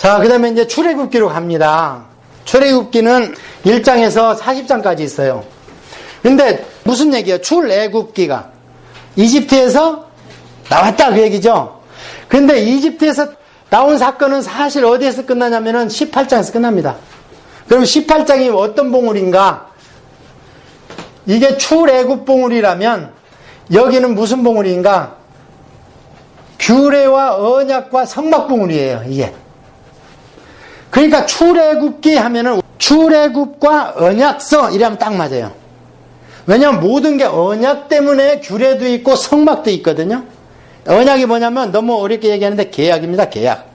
자, 그 다음에 이제 출애굽기로 갑니다. 출애굽기는 1장에서 40장까지 있어요. 근데 무슨 얘기예요? 출애굽기가. 이집트에서 나왔다 그 얘기죠. 근데 이집트에서 나온 사건은 사실 어디에서 끝나냐면은 18장에서 끝납니다. 그럼 18장이 어떤 봉우리인가? 이게 출애굽 봉우리라면 여기는 무슨 봉우리인가? 규례와 언약과 성막 봉우리예요, 이게. 그러니까 출애굽기 하면은 출애굽과 언약서 이러면 딱 맞아요. 왜냐하면 모든 게 언약 때문에 규례도 있고 성막도 있거든요. 언약이 뭐냐면 너무 어렵게 얘기하는데 계약입니다. 계약.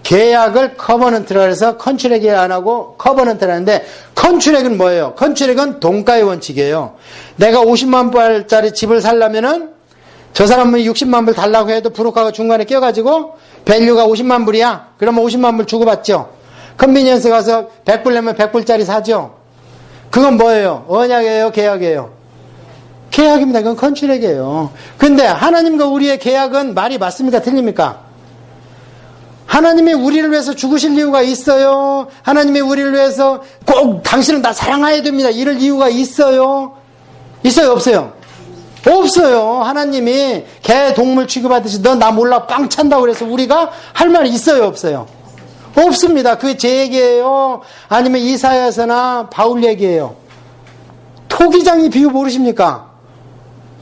계약을 커버넌트라 해서 컨트랙이 안 하고 커버넌트라 하는데 컨트랙은 뭐예요? 컨트랙은 동가의 원칙이에요. 내가 50만 불짜리 집을 살려면은 저 사람은 60만 불 달라고 해도 브로커가 중간에 껴가지고 밸류가 50만 불이야. 그러면 50만 불 주고받죠. 컨비니언스 가서 100불 내면 100불짜리 사죠. 그건 뭐예요? 언약이에요? 계약이에요? 계약입니다. 그건 컨트랙이에요. 근데 하나님과 우리의 계약은 말이 맞습니까? 틀립니까? 하나님이 우리를 위해서 죽으실 이유가 있어요. 하나님이 우리를 위해서 꼭 당신은 나 사랑해야 됩니다. 이럴 이유가 있어요. 있어요? 없어요? 없어요. 하나님이 개 동물 취급하듯이 너 나 몰라 빵 찬다고 그래서 우리가 할 말이 있어요? 없어요? 없습니다. 그게 제 얘기예요. 아니면 이사야서나 바울 얘기예요. 토기장이 비유 모르십니까?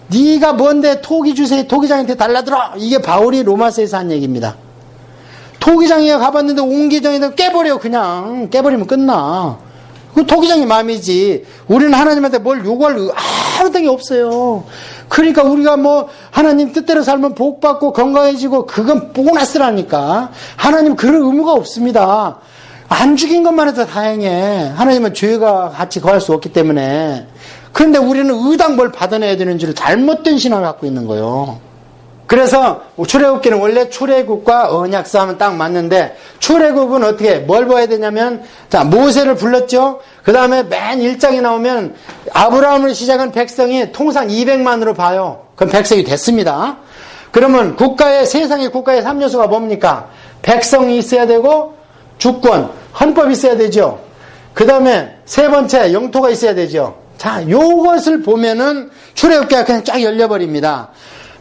네가 뭔데 토기 주세요. 토기장한테 달라들어. 이게 바울이 로마서에서 한 얘기입니다. 토기장에 가봤는데 옹기장에다 깨버려. 그냥 깨버리면 끝나. 그 토기장이 마음이지. 우리는 하나님한테 뭘 요구할 아무 게 없어요. 그러니까 우리가 뭐 하나님 뜻대로 살면 복 받고 건강해지고 그건 보너스라니까. 하나님 그런 의무가 없습니다. 안 죽인 것만 해도 다행해. 하나님은 죄가 같이 거할 수 없기 때문에. 그런데 우리는 의당 뭘 받아내야 되는 줄 잘못된 신앙을 갖고 있는 거예요. 그래서 출애굽기는 원래 출애굽과 언약서 하면 딱 맞는데 출애굽은 어떻게 뭘 봐야 되냐면 자 모세를 불렀죠. 그 다음에 맨 1장에 나오면 아브라함을 시작한 백성이 통상 200만으로 봐요. 그럼 백성이 됐습니다. 그러면 세상의 국가의 3요소가 뭡니까? 백성이 있어야 되고 주권, 헌법이 있어야 되죠. 그 다음에 세 번째 영토가 있어야 되죠. 자, 요것을 보면은 출애굽기가 그냥 쫙 열려버립니다.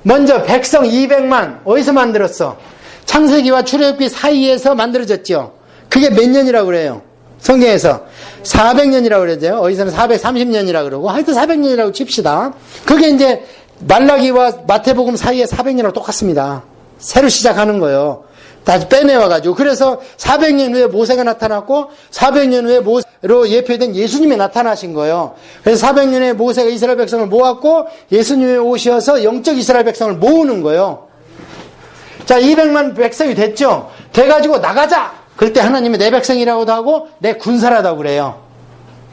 먼저 백성 200만 어디서 만들었어? 창세기와 출애굽기 사이에서 만들어졌죠. 그게 몇 년이라고 그래요? 성경에서 400년이라고 그러죠. 어디서는 430년이라고 그러고 하여튼 400년이라고 칩시다. 그게 이제 말라기와 마태복음 사이에 400년이랑 똑같습니다. 새로 시작하는 거예요. 다시 빼내와가지고. 그래서 400년 후에 모세가 나타났고 400년 후에 모세로 예표된 예수님이 나타나신 거예요. 그래서 400년 후에 모세가 이스라엘 백성을 모았고 예수님이 오셔서 영적 이스라엘 백성을 모으는 거예요. 자, 200만 백성이 됐죠. 돼가지고 나가자. 그럴 때 하나님이 내 백성이라고도 하고 내 군사라고 그래요.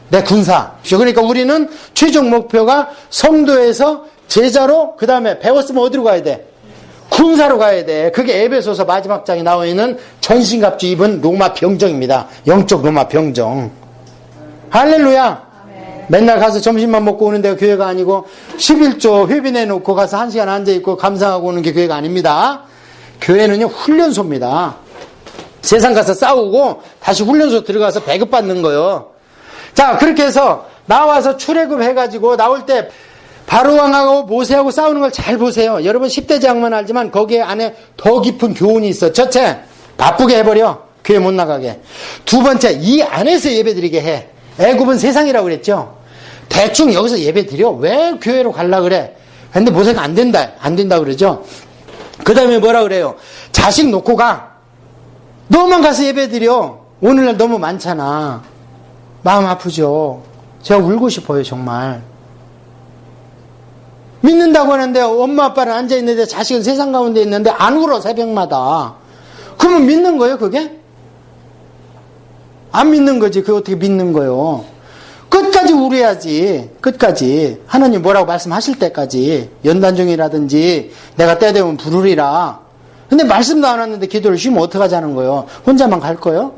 내 군사. 그러니까 우리는 최종 목표가 성도에서 제자로 그 다음에 배웠으면 어디로 가야 돼? 군사로 가야 돼. 그게 에베소서 마지막 장에 나와 있는 전신갑주 입은 로마 병정입니다. 영적 로마 병정. 할렐루야. 아멘. 맨날 가서 점심만 먹고 오는 데가 교회가 아니고 11조 회비내 놓고 가서 1시간 앉아있고 감상하고 오는 게 교회가 아닙니다. 교회는요 훈련소입니다. 세상 가서 싸우고 다시 훈련소 들어가서 배급받는 거예요. 자, 그렇게 해서 나와서 출애굽 해가지고 나올 때 바로왕하고 모세하고 싸우는 걸 잘 보세요. 여러분 10대 장만 알지만 거기에 안에 더 깊은 교훈이 있어. 첫째, 바쁘게 해버려. 교회 못 나가게. 두 번째, 이 안에서 예배드리게 해. 애굽은 세상이라고 그랬죠. 대충 여기서 예배드려. 왜 교회로 가려고 그래? 근데 모세가 안 된다 그러죠. 그 다음에 뭐라 그래요? 자식 놓고 가. 너만 가서 예배드려. 오늘날 너무 많잖아. 마음 아프죠. 제가 울고 싶어요, 정말. 믿는다고 하는데 엄마 아빠는 앉아있는데 자식은 세상 가운데 있는데 안 울어 새벽마다. 그러면 믿는 거예요 그게? 안 믿는 거지. 그게 어떻게 믿는 거예요? 끝까지 울어야지. 끝까지. 하나님 뭐라고 말씀하실 때까지. 연단중이라든지 내가 때 되면 부르리라. 근데 말씀도 안 왔는데 기도를 쉬면 어떡하자는 거예요? 혼자만 갈 거예요?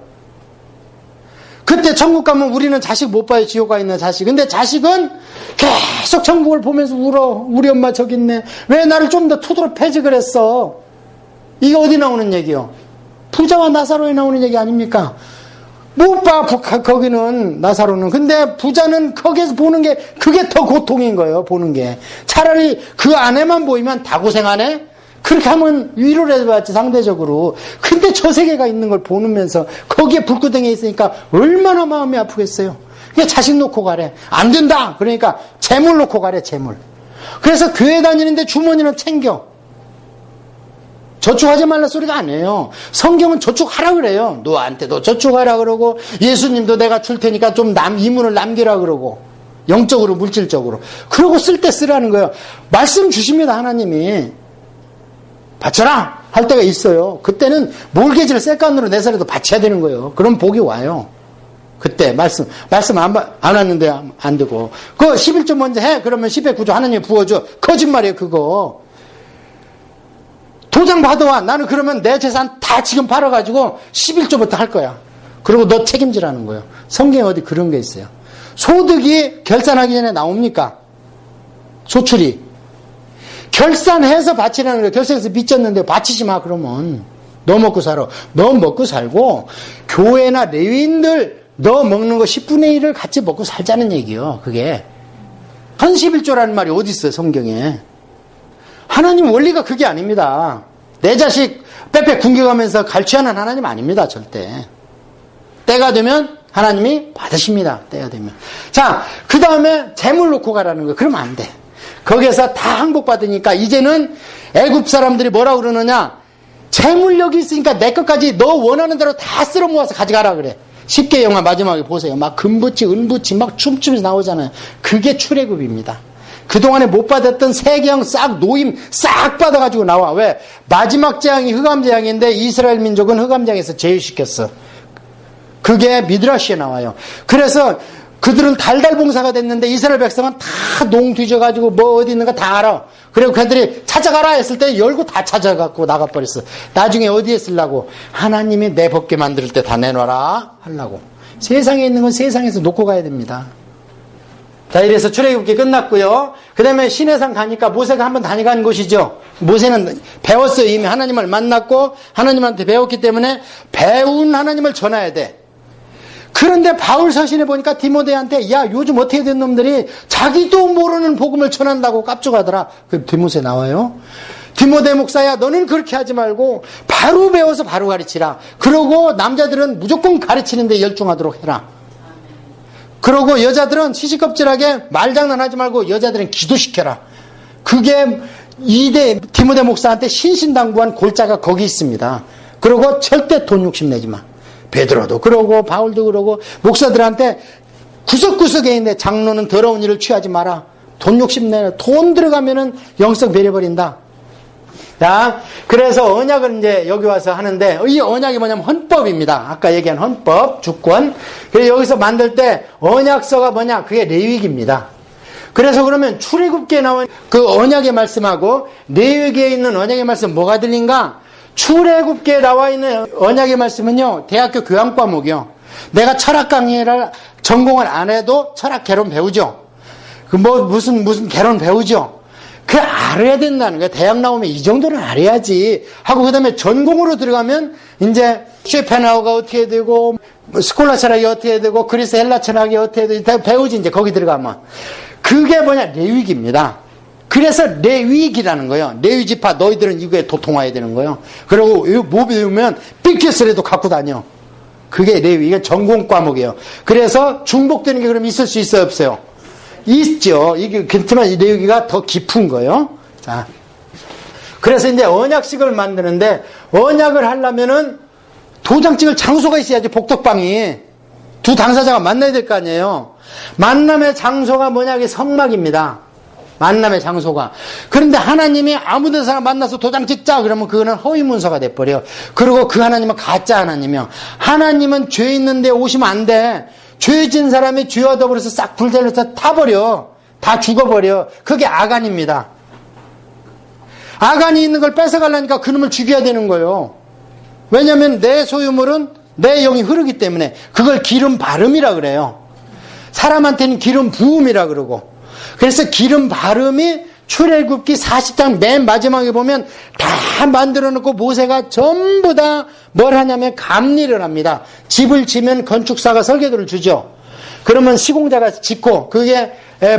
그때 천국 가면 우리는 자식 못 봐요. 지옥 가 있는 자식. 근데 자식은 계속 천국을 보면서 울어. 우리 엄마 저기 있네. 왜 나를 좀 더 투도록 패직을 했어? 이게 어디 나오는 얘기요? 부자와 나사로에 나오는 얘기 아닙니까? 못 봐, 거기는, 나사로는. 근데 부자는 거기에서 보는 게, 그게 더 고통인 거예요, 보는 게. 차라리 그 안에만 보이면 다 고생하네? 그렇게 하면 위로를 해봤지, 상대적으로. 근데 저 세계가 있는 걸 보면서, 거기에 불구덩이에 있으니까 얼마나 마음이 아프겠어요. 그냥 자식 놓고 가래. 안 된다! 그러니까 재물 놓고 가래, 재물. 그래서 교회 다니는데 주머니는 챙겨. 저축하지 말라 소리가 아니에요. 성경은 저축하라 그래요. 너한테도 저축하라 그러고 예수님도 내가 줄 테니까 좀 이문을 남기라 그러고 영적으로 물질적으로. 그러고 쓸 때 쓰라는 거예요. 말씀 주십니다. 하나님이. 바쳐라 할 때가 있어요. 그때는 몰개지를 셀간으로 내서라도 바쳐야 되는 거예요. 그럼 복이 와요. 그때 말씀 안 왔는데 안 되고. 그거 11조 먼저 해. 그러면 10의 9조 하나님이 부어줘. 거짓말이에요 그거. 도장 받아와. 나는 그러면 내 재산 다 지금 팔아가지고 11조부터 할 거야. 그리고 너 책임지라는 거예요. 성경에 어디 그런 게 있어요. 소득이 결산하기 전에 나옵니까? 소출이. 결산해서 바치라는 거예요. 결산해서 빚졌는데 바치지 마 그러면. 너 먹고 살아. 너 먹고 살고 교회나 레위인들 너 먹는 거 10분의 1을 같이 먹고 살자는 얘기예요. 그게. 한 11조라는 말이 어디 있어요 성경에. 하나님 원리가 그게 아닙니다. 내 자식 빼빼 굶겨가면서 갈취하는 하나님 아닙니다. 절대. 때가 되면 하나님이 받으십니다. 때가 되면. 자, 그 다음에 재물 놓고 가라는 거예요. 그러면 안 돼. 거기에서 다 항복받으니까 이제는 애굽 사람들이 뭐라고 그러느냐. 재물력이 있으니까 내 것까지 너 원하는 대로 다 쓸어 모아서 가져가라 그래. 10개 영화 마지막에 보세요. 막 금붙이 은붙이 막 춤추면서 나오잖아요. 그게 출애굽입니다. 그동안에 못 받았던 세계형 싹 노임 싹 받아가지고 나와. 왜? 마지막 재앙이 흑암재앙인데 이스라엘 민족은 흑암재앙에서 제외시켰어. 그게 미드라시에 나와요. 그래서 그들은 달달 봉사가 됐는데 이스라엘 백성은 다 농 뒤져가지고 뭐 어디 있는가 다 알아. 그리고 그들이 찾아가라 했을 때 열고 다 찾아갖고 나가버렸어. 나중에 어디에 쓰려고? 하나님이 내 벗게 만들 때 다 내놔라 하려고. 세상에 있는 건 세상에서 놓고 가야 됩니다. 자, 이래서 출애굽기 끝났고요. 그 다음에 시내산 가니까 모세가 한번 다녀간 곳이죠. 모세는 배웠어요. 이미 하나님을 만났고 하나님한테 배웠기 때문에 배운 하나님을 전해야 돼. 그런데 바울 서신에 보니까 디모데한테 야 요즘 어떻게 된 놈들이 자기도 모르는 복음을 전한다고 깝죽하더라. 그 디모데 나와요. 디모데 목사야 너는 그렇게 하지 말고 바로 배워서 바로 가르치라. 그러고 남자들은 무조건 가르치는 데 열중하도록 해라. 그러고 여자들은 시시껍질하게 말장난하지 말고 여자들은 기도시켜라. 그게 2대 디모데 목사한테 신신당부한 골자가 거기 있습니다. 그리고 절대 돈 욕심 내지 마. 베드로도 그러고 바울도 그러고 목사들한테 구석구석에 있는데 장로는 더러운 일을 취하지 마라. 돈 욕심 내라. 돈 들어가면은 영성 베려버린다. 자, 그래서 언약을 이제 여기 와서 하는데 이 언약이 뭐냐면 헌법입니다. 아까 얘기한 헌법, 주권. 그래서 여기서 만들 때 언약서가 뭐냐? 그게 레위기입니다. 그래서 그러면 출애굽기에 나온 그 언약의 말씀하고 레위기에 있는 언약의 말씀 뭐가 들린가? 출애굽기에 나와 있는 언약의 말씀은요, 대학교 교양 과목이요. 내가 철학 강의를 전공을 안 해도 철학 개론 배우죠. 그 뭐 무슨 개론 배우죠. 그 알아야 된다는 거야. 대학 나오면 이 정도는 알아야지 하고 그다음에 전공으로 들어가면 이제 쇼펜하우가 어떻게 되고 스콜라 철학이 어떻게 되고 그리스 헬라 철학이 어떻게 되고 다 배우지. 이제 거기 들어가면 그게 뭐냐? 레위기입니다. 그래서 레위기라는 거예요. 레위 지파 너희들은 이거에 도통해야 되는 거예요. 그리고 뭐 배우면 삐켓을해도 갖고 다녀. 그게 레위. 이게 전공 과목이에요. 그래서 중복되는 게 그럼 있을 수 있어요, 없어요? 있죠. 이게 그렇지만 이 레위기가 더 깊은 거예요. 자, 그래서 이제 언약식을 만드는데 언약을 하려면은 도장 찍을 장소가 있어야지. 복덕방이 두 당사자가 만나야 될 거 아니에요. 만남의 장소가 뭐냐? 이게 성막입니다. 만남의 장소가. 그런데 하나님이 아무 데서나 만나서 도장 찍자 그러면 그거는 허위문서가 돼버려. 그리고 그 하나님은 가짜 하나님이요. 하나님은 죄 있는데 오시면 안 돼. 죄 진 사람이 죄와 더불어서 싹 불살려서 타버려. 다 죽어버려. 그게 아간입니다. 아간이 있는 걸 뺏어가려니까 그놈을 죽여야 되는 거예요. 왜냐하면 내 소유물은 내 영이 흐르기 때문에. 그걸 기름 바름이라 그래요. 사람한테는 기름 부음이라 그러고. 그래서 기름 바름이 출애굽기 40장 맨 마지막에 보면 다 만들어 놓고 모세가 전부 다 뭘 하냐면 감리를 합니다. 집을 지면 건축사가 설계도를 주죠. 그러면 시공자가 짓고 그게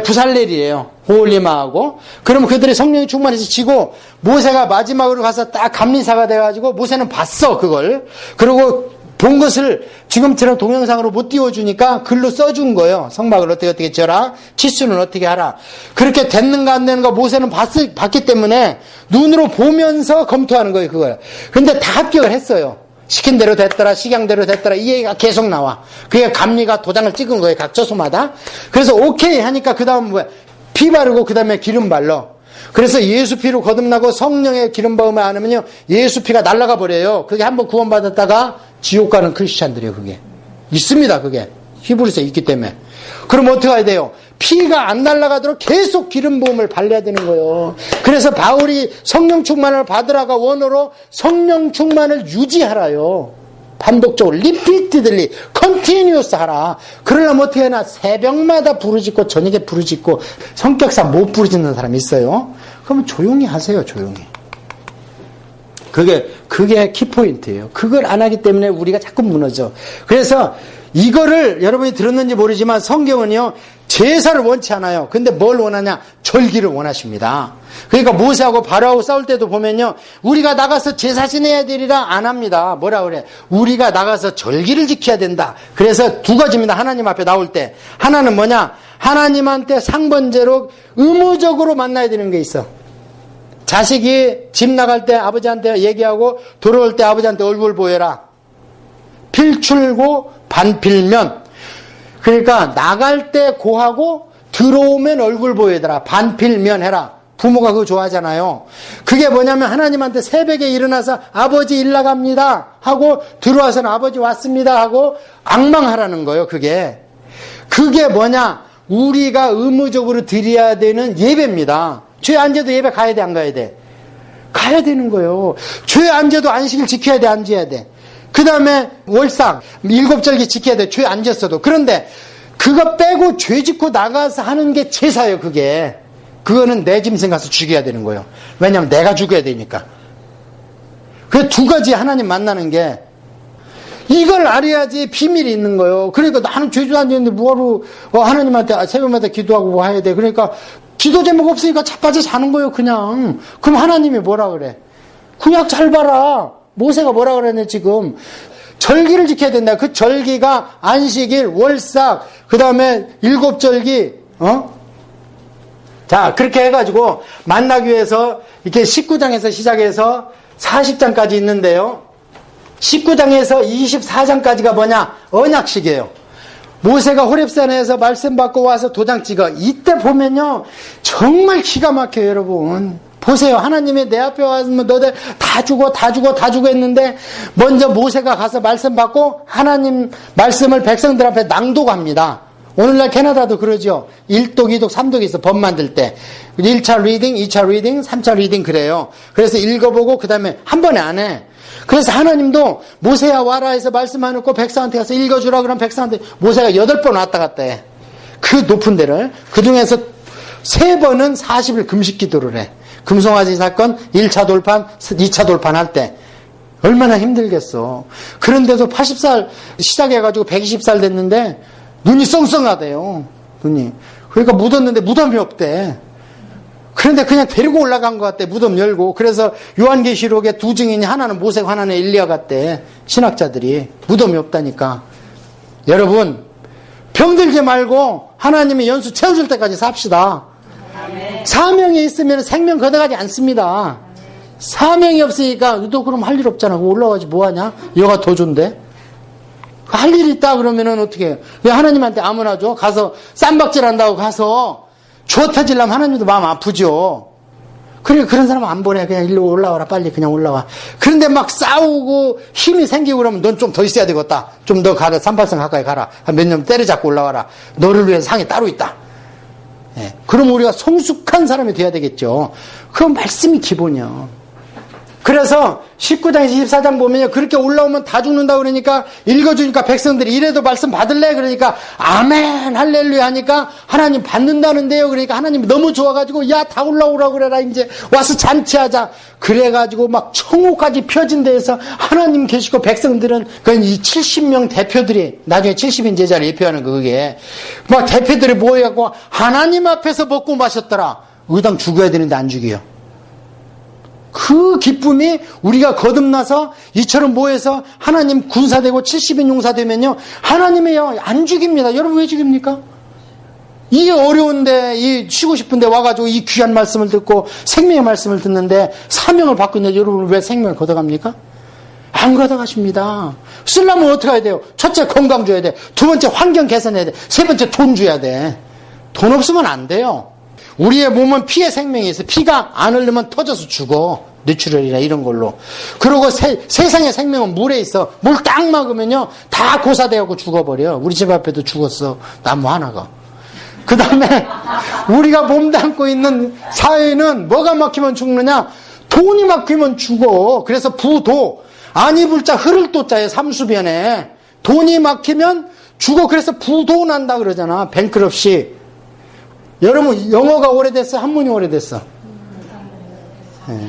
부살렐이에요. 오홀리마하고. 그러면 그들이 성령이 충만해서 지고 모세가 마지막으로 가서 딱 감리사가 돼가지고 모세는 봤어 그걸. 그리고 본 것을 지금처럼 동영상으로 못 띄워주니까 글로 써준 거예요. 성막을 어떻게 지어라. 치수는 어떻게 하라. 그렇게 됐는가 안 되는가 모세는 봤기 때문에 눈으로 보면서 검토하는 거예요. 그걸. 근데 다 합격을 했어요. 시킨 대로 됐더라. 식양대로 됐더라. 이 얘기가 계속 나와. 그게 감리가 도장을 찍은 거예요. 각 처소마다. 그래서 오케이 하니까 그 다음 뭐야. 피 바르고 그 다음에 기름 발라. 그래서 예수 피로 거듭나고 성령의 기름 부음을 안 하면요. 예수 피가 날아가 버려요. 그게 한번 구원받았다가 지옥 가는 크리스찬들이에요. 그게. 있습니다. 그게. 히브리서에 있기 때문에. 그럼 어떻게 해야 돼요? 피가 안 날아가도록 계속 기름 부음을 발려야 되는 거예요. 그래서 바울이 성령 충만을 받으라가 원어로 성령 충만을 유지하라요. 반복적으로 리피티들리 컨티뉴어스 하라. 그러려면 어떻게 하나 새벽마다 부르짖고 저녁에 부르짖고 성격상 못 부르짖는 사람이 있어요. 그러면 조용히 하세요. 조용히. 그게 키포인트예요. 그걸 안 하기 때문에 우리가 자꾸 무너져. 그래서 이거를 여러분이 들었는지 모르지만 성경은요. 제사를 원치 않아요. 근데 뭘 원하냐? 절기를 원하십니다. 그러니까 모세하고 바로하고 싸울 때도 보면요. 우리가 나가서 제사 지내야 되리라 안 합니다. 뭐라 그래? 우리가 나가서 절기를 지켜야 된다. 그래서 두 가지입니다. 하나님 앞에 나올 때. 하나는 뭐냐? 하나님한테 상번제로 의무적으로 만나야 되는 게 있어. 자식이 집 나갈 때 아버지한테 얘기하고 돌아올 때 아버지한테 얼굴 보여라. 필출고 반필면. 그러니까 나갈 때 고하고 들어오면 얼굴 보여더라. 반필면 해라. 부모가 그거 좋아하잖아요. 그게 뭐냐면 하나님한테 새벽에 일어나서 아버지 일 나갑니다 하고 들어와서는 아버지 왔습니다 하고 앙망하라는 거예요. 그게 뭐냐? 우리가 의무적으로 드려야 되는 예배입니다. 죄 안 져도 예배 가야 돼 안 가야 돼? 가야 되는 거예요. 죄 안 져도 안식일 지켜야 돼 안 지켜야 돼? 그 다음에 월상 7절기 지켜야 돼. 죄 안 졌어도. 그런데 그거 빼고 죄 짓고 나가서 하는 게 제사예요. 그거는 내 짐승 가서 죽여야 되는 거예요. 왜냐하면 내가 죽어야 되니까. 그 두 가지 하나님 만나는 게 이걸 알아야지 비밀이 있는 거예요. 그러니까 나는 죄도 안 지었는데 뭐하러 하나님한테 새벽마다 기도하고 뭐 해야 돼. 그러니까 기도 제목 없으니까 자빠져 자는 거예요. 그냥. 그럼 하나님이 뭐라 그래? 그냥 잘 봐라. 모세가 뭐라 그랬냐 지금. 절기를 지켜야 된다. 그 절기가 안식일, 월삭, 그 다음에 7절기, 자, 그렇게 해가지고 만나기 위해서 이렇게 19장에서 시작해서 40장까지 있는데요. 19장에서 24장까지가 뭐냐? 언약식이에요. 모세가 호렙산에서 말씀 받고 와서 도장 찍어. 이때 보면요. 정말 기가 막혀요, 여러분. 보세요. 하나님이 내 앞에 왔으면 너들 다 죽어 했는데 먼저 모세가 가서 말씀 받고 하나님 말씀을 백성들 앞에 낭독합니다. 오늘날 캐나다도 그러죠. 1독, 2독, 3독이 있어. 법 만들 때. 1차 리딩, 2차 리딩, 3차 리딩 그래요. 그래서 읽어보고 그 다음에 한 번에 안 해. 그래서 하나님도 모세야 와라 해서 말씀해놓고 백성한테 가서 읽어주라 그러면 백성한테 모세가 8번 왔다 갔다 해. 그 높은 데를. 그 중에서 3번은 40일 금식 기도를 해. 금송아지 사건 1차 돌판, 2차 돌판 할 때. 얼마나 힘들겠어. 그런데도 80살 시작해가지고 120살 됐는데 눈이 썽썽하대요. 눈이. 그러니까 묻었는데 무덤이 없대. 그런데 그냥 데리고 올라간 것 같대. 무덤 열고. 그래서 요한계시록에 두 증인이 하나는 모세고 하나는 엘리야 같대. 신학자들이. 무덤이 없다니까. 여러분 병들지 말고 하나님이 연수 채워줄 때까지 삽시다. 사명이 있으면 생명 걷어가지 않습니다. 사명이 없으니까 너 그럼 할 일 없잖아. 올라가지 뭐하냐? 여가 더 좋은데. 할 일 있다 그러면은 어떻게 해요? 왜 하나님한테 아무나 줘? 가서 쌈박질 한다고 가서 주워 터지려면 하나님도 마음 아프죠. 그러니까 그런 사람은 안 보내. 그냥 일로 올라와라. 빨리 그냥 올라와. 그런데 막 싸우고 힘이 생기고 그러면 넌 좀 더 있어야 되겠다. 좀 더 가라. 38성 가까이 가라. 한 몇 년 때려잡고 올라와라. 너를 위해서 상이 따로 있다. 예. 그럼 우리가 성숙한 사람이 돼야 되겠죠. 그 말씀이 기본이요. 그래서 19장에서 24장 보면요. 그렇게 올라오면 다 죽는다 그러니까 읽어주니까 백성들이 이래도 말씀 받을래? 그러니까 아멘 할렐루야 하니까 하나님 받는다는데요. 그러니까 하나님이 너무 좋아가지고 야 다 올라오라 그래라 이제 와서 잔치하자. 그래가지고 막 천국까지 펴진 데에서 하나님 계시고 백성들은 이 70명 대표들이 나중에 70인 제자를 예표하는 그게 막 대표들이 모여갖고 하나님 앞에서 먹고 마셨더라. 의당 죽어야 되는데 안 죽여요. 그 기쁨이 우리가 거듭나서 이처럼 모여서 하나님 군사되고 70인 용사되면요. 하나님이요. 안 죽입니다. 여러분 왜 죽입니까? 이 어려운데, 이 쉬고 싶은데 와가지고 이 귀한 말씀을 듣고 생명의 말씀을 듣는데 사명을 받고 있는데 여러분 왜 생명을 걷어갑니까? 안 걷어가십니다. 쓰려면 어떻게 해야 돼요? 첫째 건강 줘야 돼. 두 번째 환경 개선해야 돼. 세 번째 돈 줘야 돼. 돈 없으면 안 돼요. 우리의 몸은 피의 생명이 있어. 피가 안 흐르면 터져서 죽어. 뇌출혈이나 이런 걸로. 그리고 세상의 생명은 물에 있어. 물 딱 막으면요. 다 고사되고 죽어버려. 우리 집 앞에도 죽었어. 나무 하나가. 그 다음에 우리가 몸담고 있는 사회는 뭐가 막히면 죽느냐? 돈이 막히면 죽어. 그래서 부도. 아니 불자 흐를 도자에 삼수변에. 돈이 막히면 죽어. 그래서 부도 난다 그러잖아. 뱅크럽시. 여러분 영어가 오래됐어? 한문이 오래됐어? 네.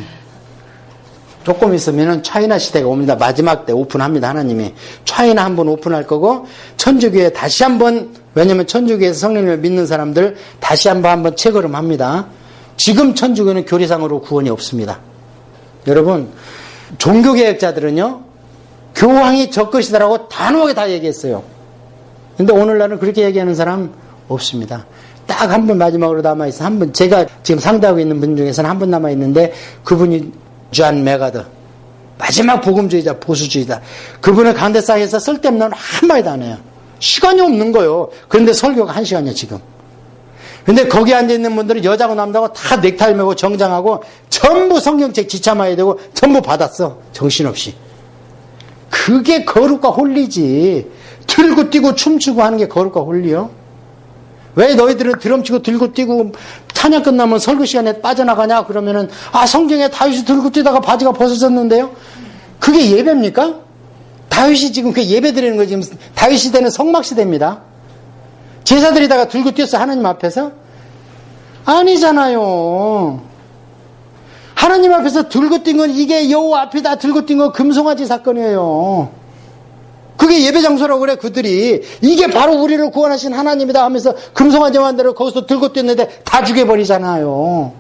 조금 있으면 차이나 시대가 옵니다. 마지막 때 오픈합니다. 하나님이 차이나 한번 오픈할 거고 천주교에 다시 한번, 왜냐하면 천주교에서 성령님을 믿는 사람들 다시 한번 체거름합니다. 지금 천주교는 교리상으로 구원이 없습니다. 여러분 종교개혁자들은요 교황이 저 것이다라고 단호하게 다 얘기했어요. 근데 오늘날은 그렇게 얘기하는 사람 없습니다. 딱 한 분 마지막으로 남아있어. 한 분, 제가 지금 상대하고 있는 분 중에서는 한 분 남아있는데 그분이 존 메가더. 마지막 복음주의자, 보수주의자. 그분을 강대상에서 쓸데없는 한마디도 안 해요. 시간이 없는 거예요. 그런데 설교가 1시간이야, 지금. 근데 거기 앉아있는 분들은 여자고 남자고 다 넥타이 메고 정장하고 전부 성경책 지참해야 되고 전부 받았어. 정신없이. 그게 거룩과 홀리지. 들고 뛰고 춤추고 하는 게 거룩과 홀리요? 왜 너희들은 드럼치고 들고 뛰고 찬양 끝나면 설교 시간에 빠져나가냐? 그러면은 성경에 다윗이 들고 뛰다가 바지가 벗어졌는데요. 그게 예배입니까? 다윗이 지금 그 예배 드리는 거 지금 다윗 시대는 성막 시대입니다. 제사드리다가 들고 뛰었어 하나님 앞에서? 아니잖아요. 하나님 앞에서 들고 뛴 건 이게 여호와 앞이다 들고 뛴 건 금송아지 사건이에요. 그게 예배 장소라고 그래. 그들이 이게 바로 우리를 구원하신 하나님이다 하면서 금송아지 만들어 거기서 들고 뛰었는데 다 죽여버리잖아요.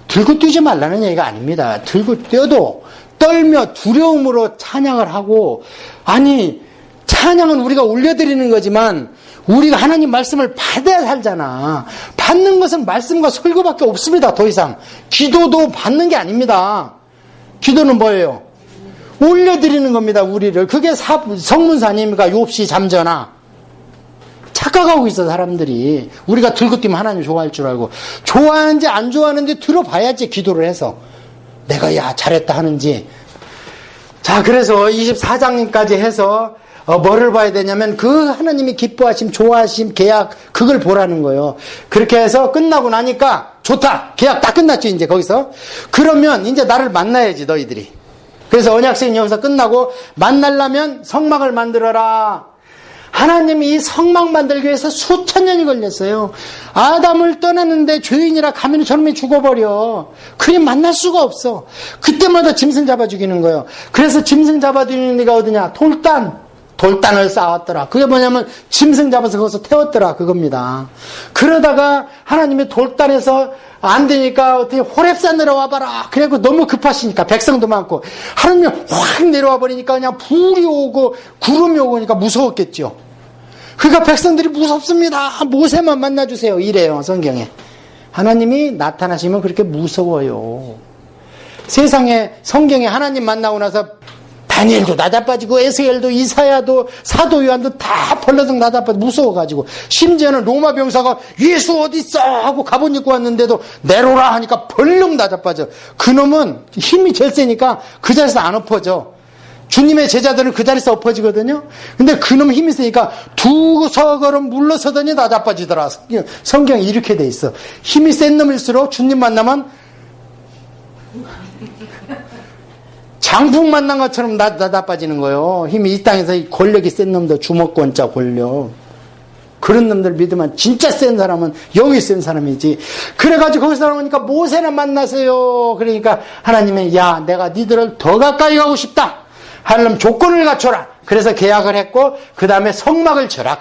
들고 뛰지 말라는 얘기가 아닙니다. 들고 뛰어도 떨며 두려움으로 찬양을 하고, 아니 찬양은 우리가 올려드리는 거지만 우리가 하나님 말씀을 받아야 살잖아. 받는 것은 말씀과 설교밖에 없습니다. 더 이상 기도도 받는 게 아닙니다. 기도는 뭐예요? 올려드리는 겁니다. 우리를. 그게 성문서 아닙니까? 욥시 잠전아. 착각하고 있어 사람들이. 우리가 들고 뛰면 하나님 좋아할 줄 알고. 좋아하는지 안 좋아하는지 들어봐야지 기도를 해서 내가 야 잘했다 하는지. 자, 그래서 24장까지 해서 뭐를 봐야 되냐면 그 하나님이 기뻐하심, 좋아하심, 계약, 그걸 보라는 거예요. 그렇게 해서 끝나고 나니까 좋다. 계약 다 끝났죠 이제 거기서. 그러면 이제 나를 만나야지 너희들이. 그래서 언약식은 여기서 끝나고 만나려면 성막을 만들어라. 하나님이 이 성막 만들기 위해서 수천 년이 걸렸어요. 아담을 떠났는데 죄인이라 가면 저놈이 죽어버려. 그게 만날 수가 없어. 그때마다 짐승 잡아 죽이는 거예요. 그래서 짐승 잡아 죽이는 데가 어디냐? 돌단을 쌓았더라. 그게 뭐냐면 짐승 잡아서 거기서 태웠더라. 그겁니다. 그러다가 하나님이 돌단에서 안 되니까 어떻게 호렙산 내려와 봐라. 그래갖고 너무 급하시니까 백성도 많고 하나님이 확 내려와 버리니까 그냥 불이 오고 구름이 오고 그러니까 무서웠겠죠. 그러니까 백성들이 무섭습니다. 모세만 만나주세요. 이래요 성경에. 하나님이 나타나시면 그렇게 무서워요. 세상에 성경에 하나님 만나고 나서 다니엘도 나자빠지고 에스겔도 이사야도 사도 요한도 다 벌러덩 나자빠지고 무서워가지고 심지어는 로마 병사가 예수 어딨어 하고 갑옷 입고 왔는데도 내로라 하니까 벌렁 나자빠져. 그놈은 힘이 제일 세니까 그 자리에서 안 엎어져. 주님의 제자들은 그 자리에서 엎어지거든요. 근데 그놈 힘이 세니까 두서 걸음 물러서더니 나자빠지더라. 성경이 이렇게 돼 있어. 힘이 센 놈일수록 주님 만나면 장풍 만난 것처럼 나빠지는 거예요. 힘이 이 땅에서 이 권력이 센 놈들, 주먹권자 권력. 그런 놈들 믿으면 진짜 센 사람은 여기 센 사람이지. 그래가지고 거기서 나오니까 모세나 만나세요. 그러니까 하나님이 야 내가 니들을 더 가까이 가고 싶다. 하려면 조건을 갖춰라. 그래서 계약을 했고 그 다음에 성막을 쳐라.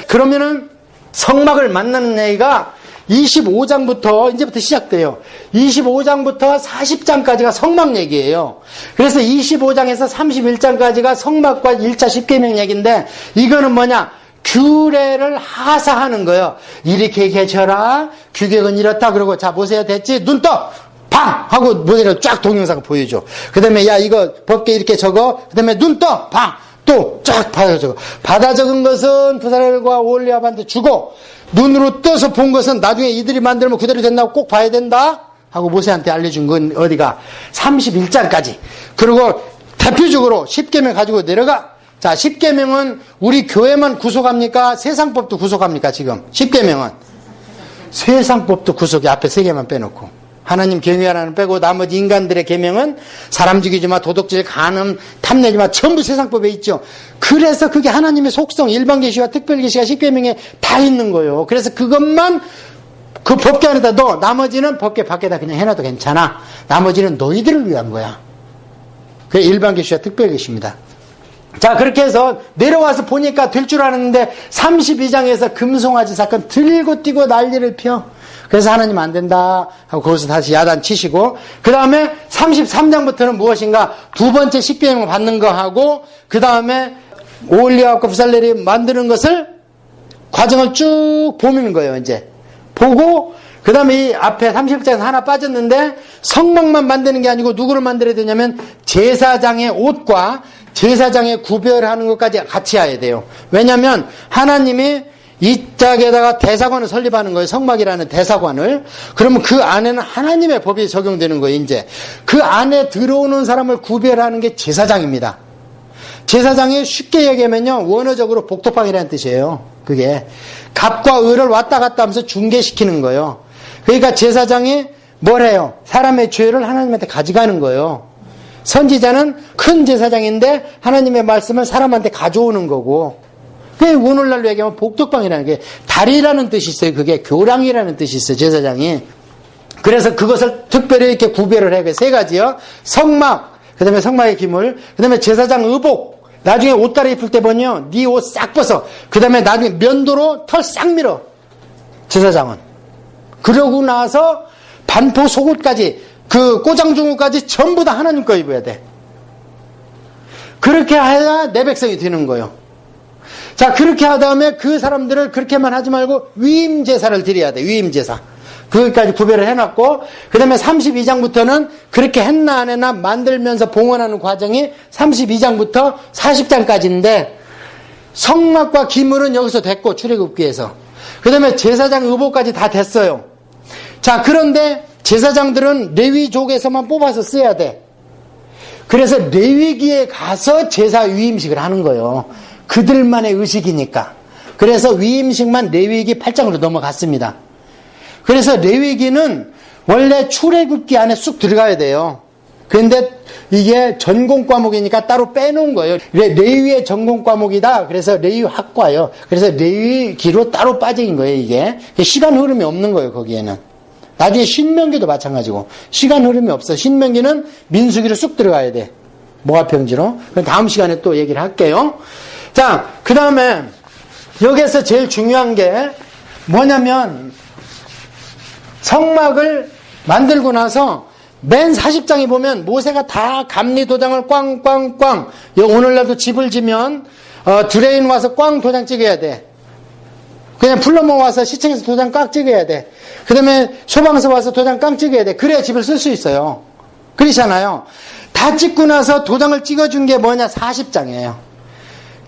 그러면은 성막을 만나는 얘기가 25장부터 이제부터 시작돼요. 25장부터 40장까지가 성막 얘기예요. 그래서 25장에서 31장까지가 성막과 1차 십계명 얘기인데 이거는 뭐냐? 규례를 하사하는 거예요. 이렇게 계셔라. 규격은 이렇다. 그러고 자 보세요. 됐지? 눈 떠! 방! 하고 모델을 쫙 동영상 보여줘. 그 다음에 야 이거 법계 이렇게 적어. 그 다음에 눈 떠! 방! 또 쫙 받아 적어. 받아 적은 것은 부사엘과 오홀리압한테 주고 눈으로 떠서 본 것은 나중에 이들이 만들면 그대로 된다고 꼭 봐야 된다. 하고 모세한테 알려준 건 어디가? 31장까지. 그리고 대표적으로 십계명 가지고 내려가. 자, 십계명은 우리 교회만 구속합니까? 세상법도 구속합니까? 지금 십계명은 세상법도 구속이 앞에 세 개만 빼놓고 하나님 경외하라는 빼고 나머지 인간들의 계명은 사람 죽이지 마, 도둑질, 간음, 탐내지 마 전부 세상법에 있죠. 그래서 그게 하나님의 속성 일반계시와 특별계시가 십계명에 다 있는 거예요. 그래서 그것만 그 법계 안에다 넣어. 나머지는 법계 밖에다 그냥 해놔도 괜찮아. 나머지는 너희들을 위한 거야. 그게 일반계시와 특별계시입니다. 자, 그렇게 해서 내려와서 보니까 될 줄 알았는데 32장에서 금송아지 사건 들고 뛰고 난리를 펴. 그래서 하나님 안 된다 하고 거기서 다시 야단 치시고 그 다음에 33장부터는 무엇인가 두 번째 십계명을 받는 거 하고 그 다음에 오홀리압과 부살렐이 만드는 것을 과정을 쭉 보는 거예요. 이제 보고 그 다음에 이 앞에 30장에서 하나 빠졌는데 성막만 만드는 게 아니고 누구를 만들어야 되냐면 제사장의 옷과 제사장의 구별하는 것까지 같이 해야 돼요. 왜냐하면 하나님이 이 짝에다가 대사관을 설립하는 거예요. 성막이라는 대사관을. 그러면 그 안에는 하나님의 법이 적용되는 거예요. 이제 그 안에 들어오는 사람을 구별하는 게 제사장입니다. 제사장이 쉽게 얘기하면요 원어적으로 복도방이라는 뜻이에요. 그게 갑과 을을 왔다 갔다 하면서 중개시키는 거예요. 그러니까 제사장이 뭘 해요? 사람의 죄를 하나님한테 가져가는 거예요. 선지자는 큰 제사장인데 하나님의 말씀을 사람한테 가져오는 거고, 그게 오늘날로 얘기하면 복덕방이라는 게 다리라는 뜻이 있어요. 그게 교량이라는 뜻이 있어요. 제사장이. 그래서 그것을 특별히 이렇게 구별을 해요. 세 가지요. 성막, 그 다음에 성막의 기물, 그 다음에 제사장 의복. 나중에 옷 갈아입을 때 보면요, 네 옷 싹 벗어. 그 다음에 나중에 면도로 털 싹 밀어. 제사장은. 그러고 나서 반포 속옷까지, 그 꼬장중옷까지 전부 다 하나님 거 입어야 돼. 그렇게 해야 내 백성이 되는 거예요. 자, 그렇게 하다 보면 그 사람들을 그렇게만 하지 말고 위임제사를 드려야 돼. 위임제사. 그것까지 구별을 해놨고, 그 다음에 32장부터는 그렇게 했나 안 했나 만들면서 봉헌하는 과정이 32장부터 40장까지인데, 성막과 기물은 여기서 됐고, 출애굽기에서. 그 다음에 제사장 의복까지 다 됐어요. 자, 그런데 제사장들은 레위족에서만 뽑아서 써야 돼. 그래서 레위기에 가서 제사 위임식을 하는 거예요. 그들만의 의식이니까. 그래서 위임식만 레위기 8장으로 넘어갔습니다. 그래서 레위기는 원래 출애굽기 안에 쑥 들어가야 돼요. 그런데 이게 전공 과목이니까 따로 빼놓은 거예요. 레위의 전공 과목이다. 그래서 레위학과예요. 그래서 레위기로 따로 빠진 거예요. 이게 시간 흐름이 없는 거예요. 거기에는. 나중에 신명기도 마찬가지고 시간 흐름이 없어. 신명기는 민수기로 쑥 들어가야 돼. 모압평지로. 다음 시간에 또 얘기를 할게요. 자, 그 다음에 여기에서 제일 중요한 게 뭐냐면 성막을 만들고 나서 맨 40장에 보면 모세가 다 감리 도장을 꽝꽝꽝, 오늘날도 집을 지면 드레인 와서 꽝 도장 찍어야 돼. 그냥 플러머 와서 시청에서 도장 꽉 찍어야 돼. 그 다음에 소방서 와서 도장 꽉 찍어야 돼. 그래야 집을 쓸 수 있어요. 그렇잖아요. 다 찍고 나서 도장을 찍어준 게 뭐냐? 40장이에요.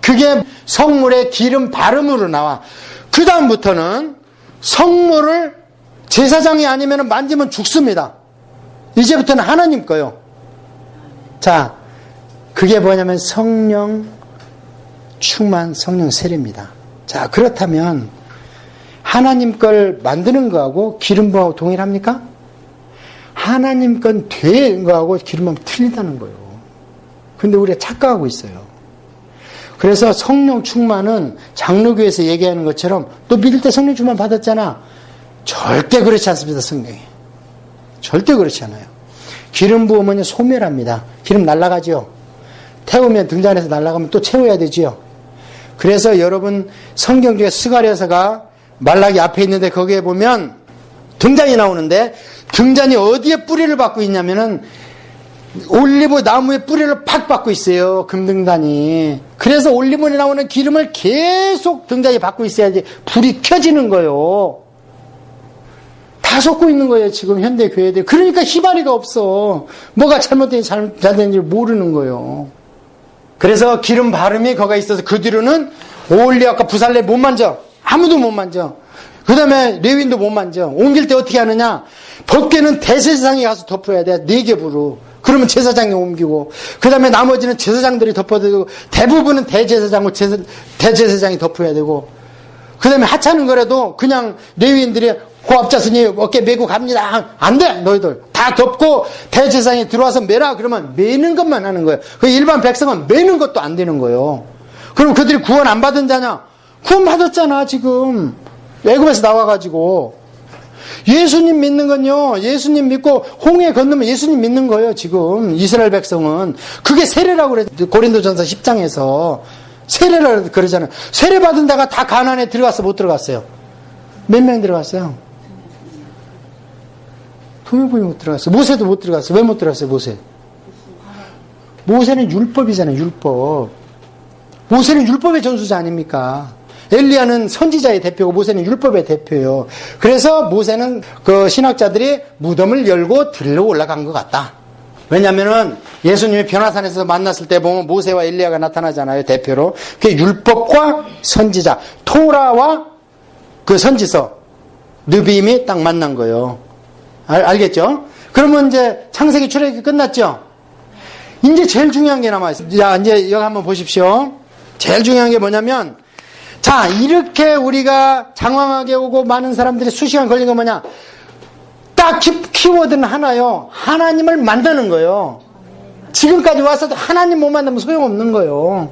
그게 성물의 기름 바름으로 나와. 그 다음부터는 성물을 제사장이 아니면 만지면 죽습니다. 이제부터는 하나님 거요. 자, 그게 뭐냐면 성령 충만, 성령 세례입니다. 자, 그렇다면 하나님 걸 만드는 거하고 기름 부음하고 동일합니까? 하나님 건 된 거하고 기름 부음하고 틀리다는 거예요. 근데 우리가 착각하고 있어요. 그래서 성령 충만은 장로교에서 얘기하는 것처럼 또 믿을 때 성령 충만 받았잖아. 절대 그렇지 않습니다. 성령이. 절대 그렇지 않아요. 기름 부으면 소멸합니다. 기름 날아가죠. 태우면 등잔에서 날아가면 또 채워야 되지요. 그래서 여러분 성경 중에 스가랴서가 말라기 앞에 있는데 거기에 보면 등잔이 나오는데 등잔이 어디에 뿌리를 받고 있냐면은 올리브 나무의 뿌리를 팍 받고 있어요. 금등잔이. 그래서 올리브에 나오는 기름을 계속 등잔이 받고 있어야지 불이 켜지는 거예요. 다 섞고 있는 거예요. 지금 현대 교회들. 그러니까 희발이가 없어. 뭐가 잘못된지 잘못된지 모르는 거예요. 그래서 기름 바름이 거기에 있어서 그 뒤로는 오홀리압과 부살레 못 만져. 아무도 못 만져. 그 다음에 레위인도 못 만져. 옮길 때 어떻게 하느냐. 법궤는 대제사장이 가서 덮어야 돼. 4겹으로. 그러면 제사장이 옮기고 그 다음에 나머지는 제사장들이 덮어야 되고 대부분은 대제사장과 대제사장이 덮어야 되고 그 다음에 하찮은 거라도 그냥 레위인들이 호압자 스님 어깨 메고 갑니다. 안 돼. 너희들 다 덮고 대제사장이 들어와서 매라. 그러면 매는 것만 하는 거예요. 그 일반 백성은 매는 것도 안 되는 거예요. 그럼 그들이 구원 안 받은 자냐? 구원 받았잖아. 지금 애굽에서 나와가지고. 예수님 믿는 건요, 예수님 믿고 홍해 건너면 예수님 믿는 거예요. 지금 이스라엘 백성은. 그게 세례라고 그래. 고린도전서 10장에서 세례라고 그러잖아요. 세례 받은 자가 다 가나안에 들어갔어, 못 들어갔어요? 몇 명 들어갔어요? 2명뿐이 못 들어갔어요. 모세도 못 들어갔어요. 왜 못 들어갔어요? 모세는 율법이잖아요. 율법. 모세는 율법의 전수자 아닙니까? 엘리야는 선지자의 대표고 모세는 율법의 대표예요. 그래서 모세는 그 신학자들이 무덤을 열고 들러 올라간 것 같다. 왜냐면은 예수님이 변화산에서 만났을 때 보면 모세와 엘리야가 나타나잖아요. 대표로. 그게 율법과 선지자, 토라와 그 선지서, 느비임이 딱 만난 거예요. 알겠죠? 그러면 이제 창세기 출애굽이 끝났죠? 이제 제일 중요한 게 남아있어요. 자, 이제 여기 한번 보십시오. 제일 중요한 게 뭐냐면 자, 이렇게 우리가 장황하게 오고 많은 사람들이 수시간 걸린 건 뭐냐? 딱 키워드는 하나요. 하나님을 만나는 거예요. 지금까지 와서도 하나님 못 만나면 소용없는 거예요.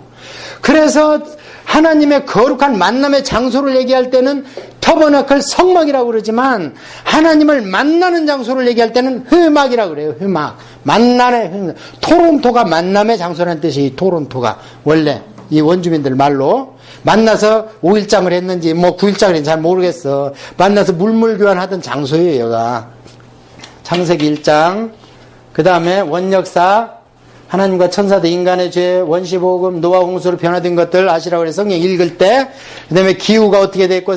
그래서 하나님의 거룩한 만남의 장소를 얘기할 때는 터버너클 성막이라고 그러지만 하나님을 만나는 장소를 얘기할 때는 흠막이라고 그래요. 흠막. 만남의 토론토가 만남의 장소라는 뜻이 이 토론토가 원래 이 원주민들 말로 만나서 5일장을 했는지 뭐 9일장을 했는지 잘 모르겠어. 만나서 물물교환하던 장소예요. 여가 창세기 1장 그 다음에 원역사 하나님과 천사들 인간의 죄 원시복음 노아 홍수로 변화된 것들 아시라고 그래서 성경 읽을 때 그 다음에 기후가 어떻게 됐고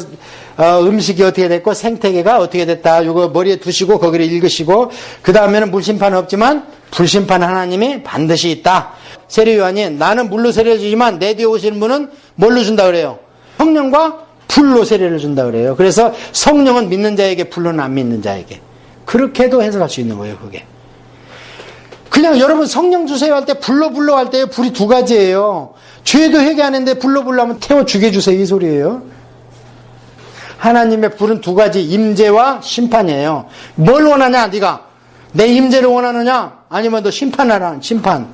음식이 어떻게 됐고 생태계가 어떻게 됐다. 이거 머리에 두시고 거기를 읽으시고 그 다음에는 물심판은 없지만 불심판 하나님이 반드시 있다. 세례요한이 나는 물로 세례를 주지만 내 뒤에 오시는 분은 뭘로 준다 그래요? 성령과 불로 세례를 준다 그래요. 그래서 성령은 믿는 자에게 불로는 안 믿는 자에게. 그렇게도 해석할 수 있는 거예요. 그게. 그냥 여러분 성령 주세요 할 때 불로 할 때 불이 두 가지예요. 죄도 회개하는데 불로 하면 태워 죽여주세요 이 소리예요. 하나님의 불은 두 가지 임재와 심판이에요. 뭘 원하냐 네가? 내 임재를 원하느냐? 아니면 너 심판하라. 심판.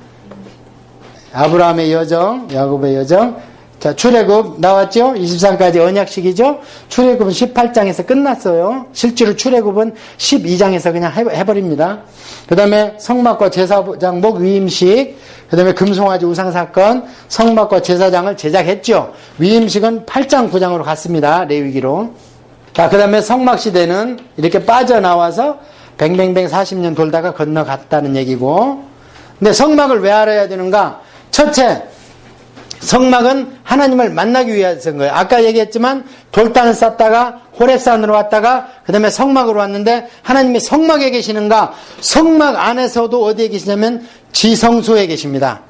아브라함의 여정, 야곱의 여정. 자, 출애굽 나왔죠? 23까지 언약식이죠? 출애굽은 18장에서 끝났어요. 실제로 출애굽은 12장에서 그냥 해버립니다. 그 다음에 성막과 제사장목 위임식, 그 다음에 금송아지 우상사건, 성막과 제사장을 제작했죠. 위임식은 8장, 9장으로 갔습니다. 레위기로. 자, 그 다음에 성막시대는 이렇게 빠져나와서 뱅뱅뱅 40년 돌다가 건너갔다는 얘기고. 근데 성막을 왜 알아야 되는가? 첫째, 성막은 하나님을 만나기 위해서인 거예요. 아까 얘기했지만 돌단을 쌓다가 호렙산으로 왔다가 그 다음에 성막으로 왔는데 하나님이 성막에 계시는가? 성막 안에서도 어디에 계시냐면 지성소에 계십니다.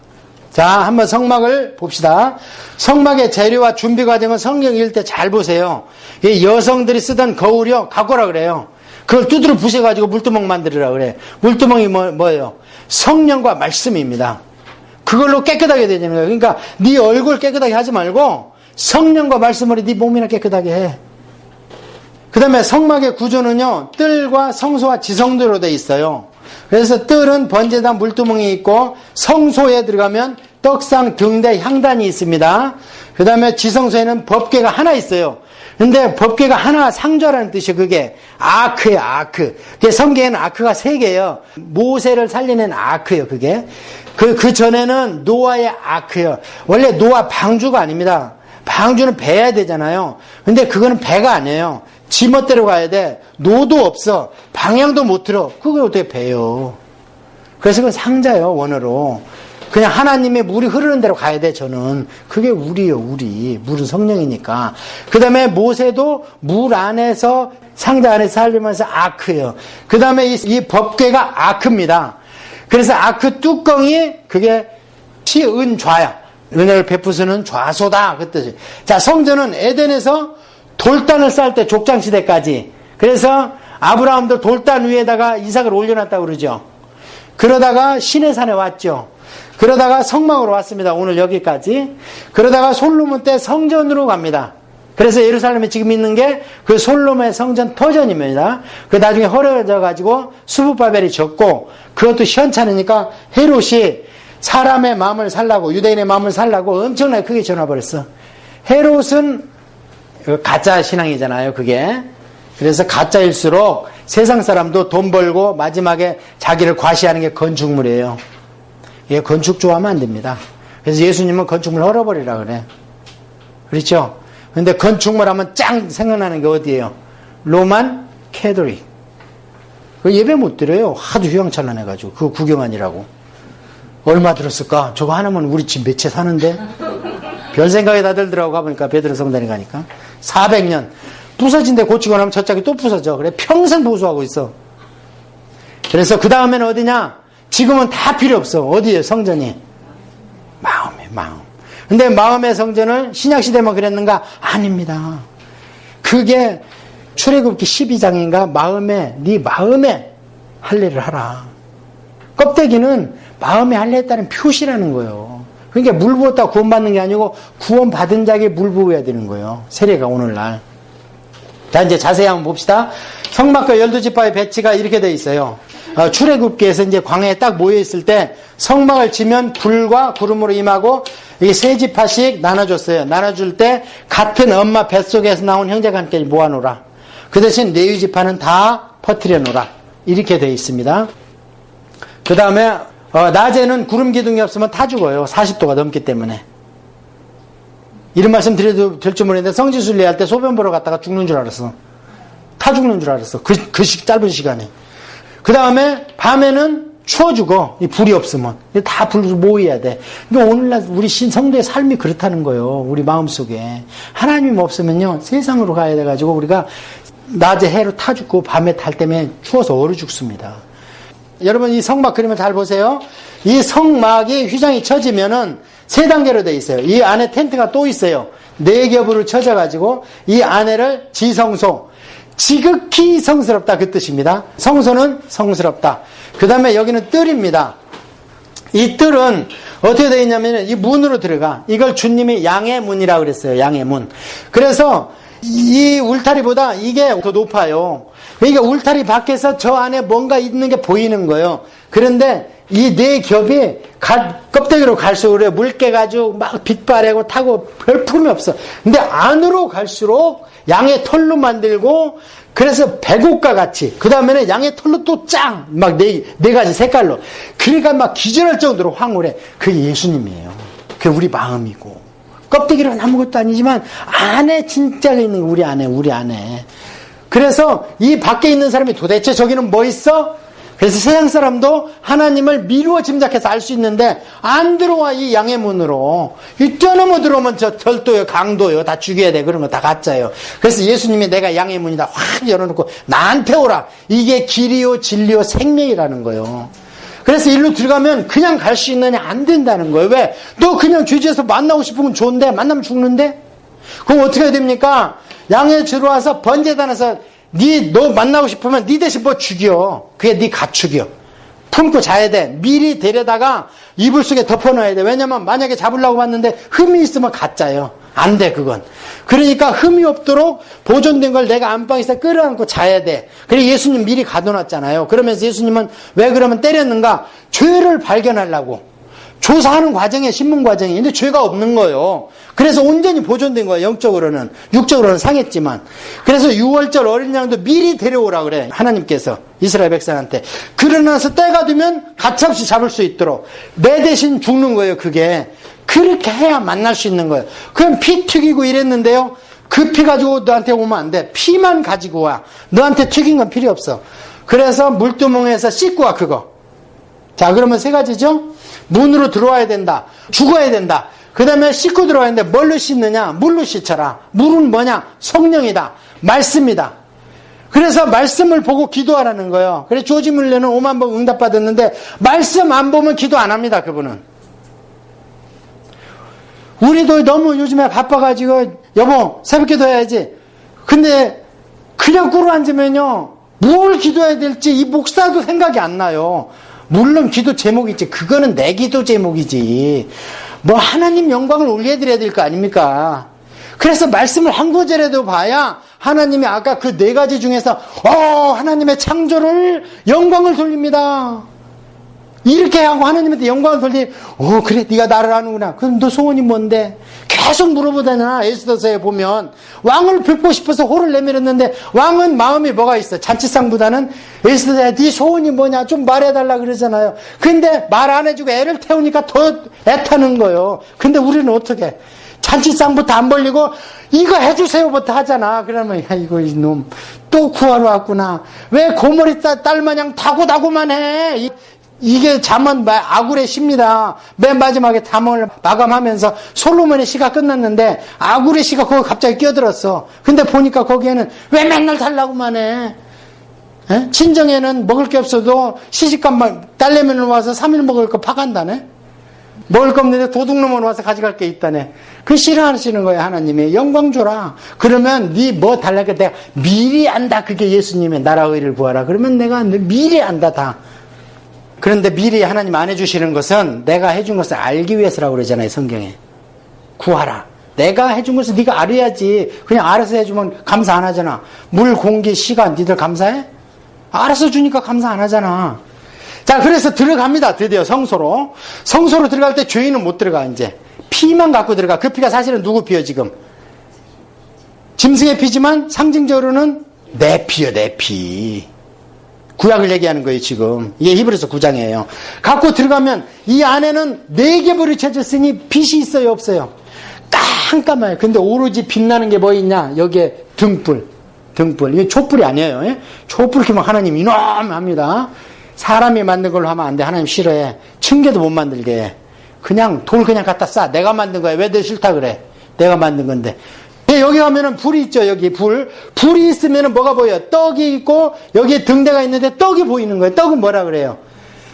자, 한번 성막을 봅시다. 성막의 재료와 준비 과정은 성경 읽을 때 잘 보세요. 여성들이 쓰던 거울이요, 갖고라 그래요. 그걸 두드려 부셔가지고 물두멍 만들으라 그래. 물두멍이 뭐예요? 성령과 말씀입니다. 그걸로 깨끗하게 되는 거예요. 그러니까 네 얼굴 깨끗하게 하지 말고 성령과 말씀으로 네 몸이나 깨끗하게 해. 그 다음에 성막의 구조는요, 뜰과 성소와 지성대로 돼 있어요. 그래서 뜰은 번제단 물두멍이 있고 성소에 들어가면 떡상, 등대, 향단이 있습니다. 그 다음에 지성소에는 법궤가 하나 있어요. 근데 법궤가 하나 상좌라는 뜻이에요. 그게 아크예요. 아크. 성경에는 아크가 3개예요. 모세를 살려낸 아크예요. 그게 그 전에는 노아의 아크예요. 원래 노아 방주가 아닙니다. 방주는 배야 되잖아요. 근데 그거는 배가 아니에요. 지멋대로 가야 돼. 노도 없어. 방향도 못 틀어. 그걸 어떻게 배요? 그래서 그건 상자예요. 원어로. 그냥 하나님의 물이 흐르는 대로 가야 돼. 저는 그게 우리요. 우리 물은 성령이니까. 그 다음에 모세도 물 안에서 상자 안에서 살면서 아크예요. 그 다음에 이 법궤가 아크입니다. 그래서 아크 뚜껑이 그게 시은좌야. 은혜를 베푸시는 좌소다. 그 뜻이. 자, 성전은 에덴에서 돌단을 쌓을 때 족장시대까지. 그래서 아브라함도 돌단 위에다가 이삭을 올려놨다고 그러죠. 그러다가 시내산에 왔죠. 그러다가 성막으로 왔습니다. 오늘 여기까지. 그러다가 솔로몬 때 성전으로 갑니다. 그래서 예루살렘에 지금 있는 게 그 솔로몬의 성전 터전입니다. 그 나중에 헐어져 가지고 수부바벨이 졌고 그것도 시원찮으니까 헤롯이 사람의 마음을 살라고 유대인의 마음을 살라고 엄청나게 크게 전화버렸어. 헤롯은 가짜 신앙이잖아요. 그게. 그래서 가짜일수록 세상 사람도 돈 벌고 마지막에 자기를 과시하는 게 건축물이에요. 예, 건축 좋아하면 안 됩니다. 그래서 예수님은 건축물 헐어버리라 그래. 그렇죠? 근데 건축물 하면 짱 생각나는 게 어디예요? 로만 캐톨릭. 그 예배 못 드려요. 하도 휘황찬란해가지고. 그거 구경하니라고. 얼마 들었을까? 저거 하나면 우리 집 몇 채 사는데? 별 생각이 다 들더라고 가보니까 베드로 성당에 가니까. 400년. 부서진 데 고치고 나면 저 짝이 또 부서져. 그래 평생 보수하고 있어. 그래서 그 다음에는 어디냐? 지금은 다 필요 없어. 어디에 성전이? 마음에 마음. 근데 마음의 성전을 신약시대만 그랬는가? 아닙니다. 그게 출애굽기 12장인가? 네 마음에 할례를 하라. 껍데기는 마음에 할례했다는 표시라는 거예요. 그러니까 물 부었다 구원받는 게 아니고 구원받은 자에게 물 부어야 되는 거예요. 세례가 오늘날. 자, 이제 자세히 한번 봅시다. 성막과 12지파의 배치가 이렇게 돼 있어요. 출애굽기에서 이제 광야에 딱 모여 있을 때 성막을 지면 불과 구름으로 임하고 이게 3지파씩 나눠줬어요. 나눠줄 때 같은 엄마 뱃속에서 나온 형제가 함께 모아놓으라. 그 대신 레위지파는 다 퍼뜨려 놓으라. 이렇게 돼 있습니다. 그 다음에 낮에는 구름 기둥이 없으면 타 죽어요. 40도가 넘기 때문에. 이런 말씀 드려도 될지 모르겠는데 성지순례 할 때 소변 보러 갔다가 죽는 줄 알았어. 타 죽는 줄 알았어. 그 짧은 시간에. 그 다음에 밤에는 추워 죽어. 이 불이 없으면. 다 불을 모여야 돼. 그러니까 오늘날 우리 성도의 삶이 그렇다는 거예요. 우리 마음속에. 하나님 없으면요. 세상으로 가야 돼가지고 우리가 낮에 해로 타 죽고 밤에 탈 때문에 추워서 얼어 죽습니다. 여러분 이 성막 그림을 잘 보세요. 이 성막이 휘장이 쳐지면은 3단계로 되어 있어요. 이 안에 텐트가 또 있어요. 4겹으로 쳐져가지고 이 안에를 지성소, 지극히 성스럽다 그 뜻입니다. 성소는 성스럽다. 그 다음에 여기는 뜰입니다. 이 뜰은 어떻게 되어 있냐면 이 문으로 들어가. 이걸 주님이 양의 문이라고 그랬어요. 양의 문. 그래서 이 울타리보다 이게 더 높아요. 그러니까 울타리 밖에서 저 안에 뭔가 있는 게 보이는 거예요. 그런데 이 4겹이 껍데기로 갈수록 물개 가지고 막 빛바래고 타고 별품이 없어. 근데 안으로 갈수록 양의 털로 만들고 그래서 백옥과 같이 그 다음에는 양의 털로 또 짱 막 네 가지 색깔로 그러니까 막 기절할 정도로 황홀해. 그게 예수님이에요. 그게 우리 마음이고 껍데기로는 아무것도 아니지만 안에 진짜가 있는 거 우리 안에. 그래서 이 밖에 있는 사람이 도대체 저기는 뭐 있어? 그래서 세상 사람도 하나님을 미루어 짐작해서 알 수 있는데 안 들어와. 이 양의 문으로. 이 뛰어넘어 들어오면 저 절도요 강도요 다 죽여야 돼. 그런 거 다 가짜요. 그래서 예수님이 내가 양의 문이다 확 열어놓고 나한테 오라. 이게 길이요 진리요 생명이라는 거예요. 그래서 일로 들어가면 그냥 갈 수 있느냐? 안 된다는 거예요. 왜? 너 그냥 죄지에서 만나고 싶으면 좋은데 만나면 죽는데? 그럼 어떻게 해야 됩니까? 양에 들어와서 번제단에서 너 만나고 싶으면 네 대신 뭐 죽여. 그게 네 가축이요. 품고 자야 돼. 미리 데려다가 이불 속에 덮어놔야 돼. 왜냐면 만약에 잡으려고 봤는데 흠이 있으면 가짜예요. 안 돼, 그건. 그러니까 흠이 없도록 보존된 걸 내가 안방에서 끌어안고 자야 돼. 그래 예수님 미리 가둬놨잖아요. 그러면서 예수님은 왜 그러면 때렸는가? 죄를 발견하려고. 조사하는 과정에 신문 과정이 근데 죄가 없는 거예요. 그래서 온전히 보존된 거예요. 영적으로는. 육적으로는 상했지만. 그래서 6월절 어린 양도 미리 데려오라 그래. 하나님께서 이스라엘 백성한테. 그러나서 때가 되면 가차없이 잡을 수 있도록 내 대신 죽는 거예요. 그게. 그렇게 해야 만날 수 있는 거예요. 그럼 피 튀기고 이랬는데요. 그 피 가지고 너한테 오면 안 돼. 피만 가지고 와. 너한테 튀긴 건 필요 없어. 그래서 물두멍에서 씻고 와 그거. 자 그러면 세 가지죠. 문으로 들어와야 된다. 죽어야 된다. 그 다음에 씻고 들어와야 되는데 뭘로 씻느냐? 물로 씻어라. 물은 뭐냐? 성령이다. 말씀이다. 그래서 말씀을 보고 기도하라는 거예요. 그래서 조지 물레는 5만 번 응답받았는데 말씀 안 보면 기도 안 합니다. 그분은. 우리도 너무 요즘에 바빠가지고 여보 새벽기도 해야지. 근데 그냥 꿇어 앉으면요. 뭘 기도해야 될지 이 목사도 생각이 안 나요. 물론 기도 제목이지. 그거는 내 기도 제목이지. 뭐 하나님 영광을 올려드려야 될 거 아닙니까? 그래서 말씀을 한 구절에도 봐야 하나님이 아까 그 네 가지 중에서 하나님의 창조를 영광을 돌립니다. 이렇게 하고 하나님한테 영광을 돌리니 그래 네가 나를 아는구나. 그럼 너 소원이 뭔데? 계속 물어보잖아. 에스더서에 보면 왕을 뵙고 싶어서 호를 내밀었는데 왕은 마음이 뭐가 있어? 잔치상보다는 에스더야 네 소원이 뭐냐 좀 말해달라 그러잖아요. 근데 말 안 해주고 애를 태우니까 더 애타는 거예요. 근데 우리는 어떻게 잔치상부터 안 벌리고 이거 해주세요부터 하잖아. 그러면 야 이거 이놈 또 구하러 왔구나. 왜 고머리 딸 마냥 다고다고만 해. 이게 잠언 아굴의 시입니다. 맨 마지막에 잠언을 마감하면서 솔로몬의 시가 끝났는데 아굴의 시가 거기 갑자기 끼어들었어. 근데 보니까 거기에는 왜 맨날 달라고만 해? 에? 친정에는 먹을 게 없어도 시집간만 딸내미는 와서 3일 먹을 거 파간다네. 먹을 거 없는데 도둑놈은 와서 가져갈 게 있다네. 그 싫어하시는 거예요. 하나님이 영광 줘라. 그러면 네 뭐 달라니까 내가 미리 안다. 그게 예수님의 나라 의를 구하라. 그러면 내가 미리 안다 다. 그런데 미리 하나님 안 해주시는 것은 내가 해준 것을 알기 위해서라고 그러잖아요. 성경에. 구하라. 내가 해준 것을 네가 알아야지. 그냥 알아서 해주면 감사 안 하잖아. 물, 공기, 시간 니들 감사해? 알아서 주니까 감사 안 하잖아. 자, 그래서 들어갑니다. 드디어 성소로. 성소로 들어갈 때 죄인은 못 들어가 이제. 피만 갖고 들어가. 그 피가 사실은 누구 피요 지금? 짐승의 피지만 상징적으로는 내 피요 내 피. 구약을 얘기하는 거예요 지금. 이게 히브리서 9장이에요. 갖고 들어가면 이 안에는 4개 불이 쳐졌으니 빛이 있어요 없어요? 깜깜해요. 근데 오로지 빛나는 게 뭐 있냐? 여기에 등불. 이게 촛불이 아니에요. 예? 촛불 켜면 하나님 이놈합니다. 사람이 만든 걸로 하면 안 돼. 하나님 싫어해. 층계도 못 만들게 해. 그냥 돌 그냥 갖다 싸. 내가 만든 거야. 왜 내 싫다 그래? 내가 만든 건데. 여기 가면은 불이 있죠. 여기 불이 있으면은 뭐가 보여요? 떡이 있고 여기에 등대가 있는데 떡이 보이는 거예요. 떡은 뭐라 그래요?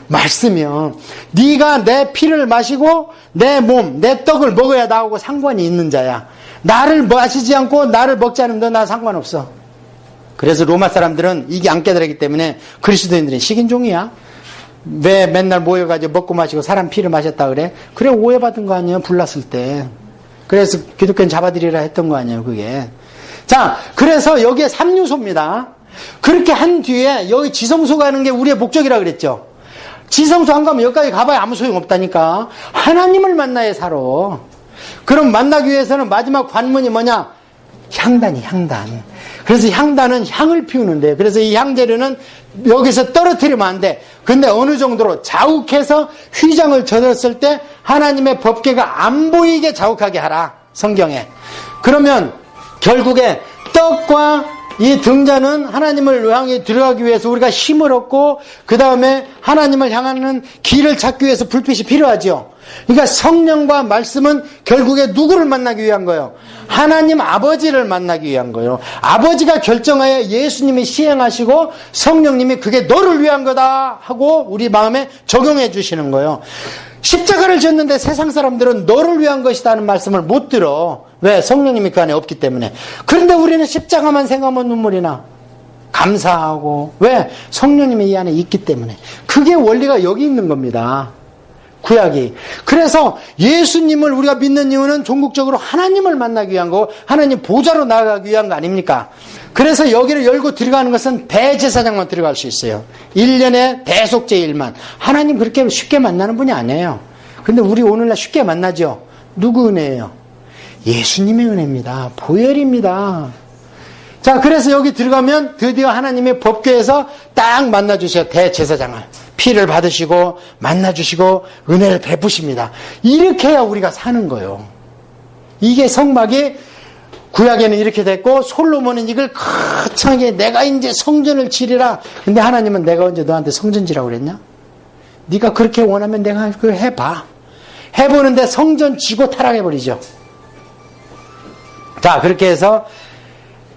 말씀이요. 네가 내 피를 마시고 내 몸, 내 떡을 먹어야 나하고 상관이 있는 자야. 나를 마시지 않고 나를 먹지 않으면 너 나 상관없어. 그래서 로마 사람들은 이게 안 깨달았기 때문에 그리스도인들은 식인종이야. 왜 맨날 모여가지고 먹고 마시고 사람 피를 마셨다 그래? 그래 오해받은 거 아니에요. 불났을 때. 그래서 기독교는 잡아들이라 했던 거 아니에요, 그게. 자, 그래서 여기에 3요소입니다. 그렇게 한 뒤에 여기 지성소 가는 게 우리의 목적이라 그랬죠. 지성소 안 가면 여기까지 가봐야 아무 소용 없다니까. 하나님을 만나야 살아. 그럼 만나기 위해서는 마지막 관문이 뭐냐? 향단이 향단. 그래서 향단은 향을 피우는데, 그래서 이 향재료는 여기서 떨어뜨리면 안 돼. 근데 어느 정도로 자욱해서 휘장을 젖었을 때 하나님의 법궤가 안 보이게 자욱하게 하라. 성경에. 그러면 결국에 떡과 이 등잔은 하나님을 향해 들어가기 위해서 우리가 힘을 얻고 그 다음에 하나님을 향하는 길을 찾기 위해서 불빛이 필요하죠. 그러니까 성령과 말씀은 결국에 누구를 만나기 위한 거예요? 하나님 아버지를 만나기 위한 거예요. 아버지가 결정하여 예수님이 시행하시고 성령님이 그게 너를 위한 거다 하고 우리 마음에 적용해 주시는 거예요. 십자가를 졌는데 세상 사람들은 너를 위한 것이다 하는 말씀을 못 들어. 왜? 성령님이 그 안에 없기 때문에. 그런데 우리는 십자가만 생각하면 눈물이 나. 감사하고. 왜? 성령님이 이 안에 있기 때문에. 그게 원리가 여기 있는 겁니다. 구약이. 그래서 예수님을 우리가 믿는 이유는 종국적으로 하나님을 만나기 위한 거, 하나님 보좌로 나아가기 위한 거 아닙니까? 그래서 여기를 열고 들어가는 것은 대제사장만 들어갈 수 있어요. 1년에 대속제일만. 하나님 그렇게 쉽게 만나는 분이 아니에요. 근데 우리 오늘날 쉽게 만나죠. 누구 은혜예요? 예수님의 은혜입니다. 보혈입니다. 자, 그래서 여기 들어가면 드디어 하나님의 법궤에서 딱 만나주셔요. 대제사장을. 피를 받으시고 만나주시고 은혜를 베푸십니다. 이렇게 해야 우리가 사는 거예요. 이게 성막이 구약에는 이렇게 됐고 솔로몬은 이걸 거창하게 내가 이제 성전을 지리라. 근데 하나님은 내가 언제 너한테 성전 지라고 그랬냐? 네가 그렇게 원하면 내가 그걸 해봐. 해보는데 성전 지고 타락해버리죠. 자, 그렇게 해서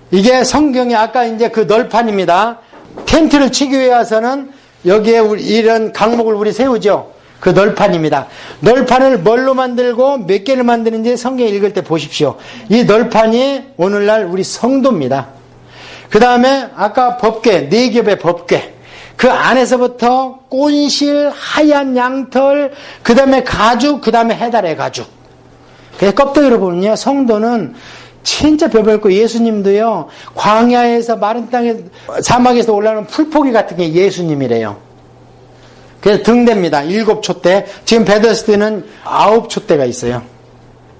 이게 성경이 아까 이제 그 널판입니다. 텐트를 치기 위해서는 여기에 우리 이런 강목을 우리 세우죠. 그 널판입니다. 널판을 뭘로 만들고 몇 개를 만드는지 성경 읽을 때 보십시오. 이 널판이 오늘날 우리 성도입니다. 그 다음에 아까 법궤, 4겹의 법궤. 그 안에서부터 꼰실, 하얀 양털, 그 다음에 가죽, 그 다음에 해달의 가죽. 그래서 껍데기로 보면요, 성도는 진짜 별별고 예수님도요, 광야에서 마른 땅에, 사막에서 올라오는 풀포기 같은 게 예수님이래요. 그래서 등대입니다. 7촛대. 지금 베더스드는 9촛대가 있어요.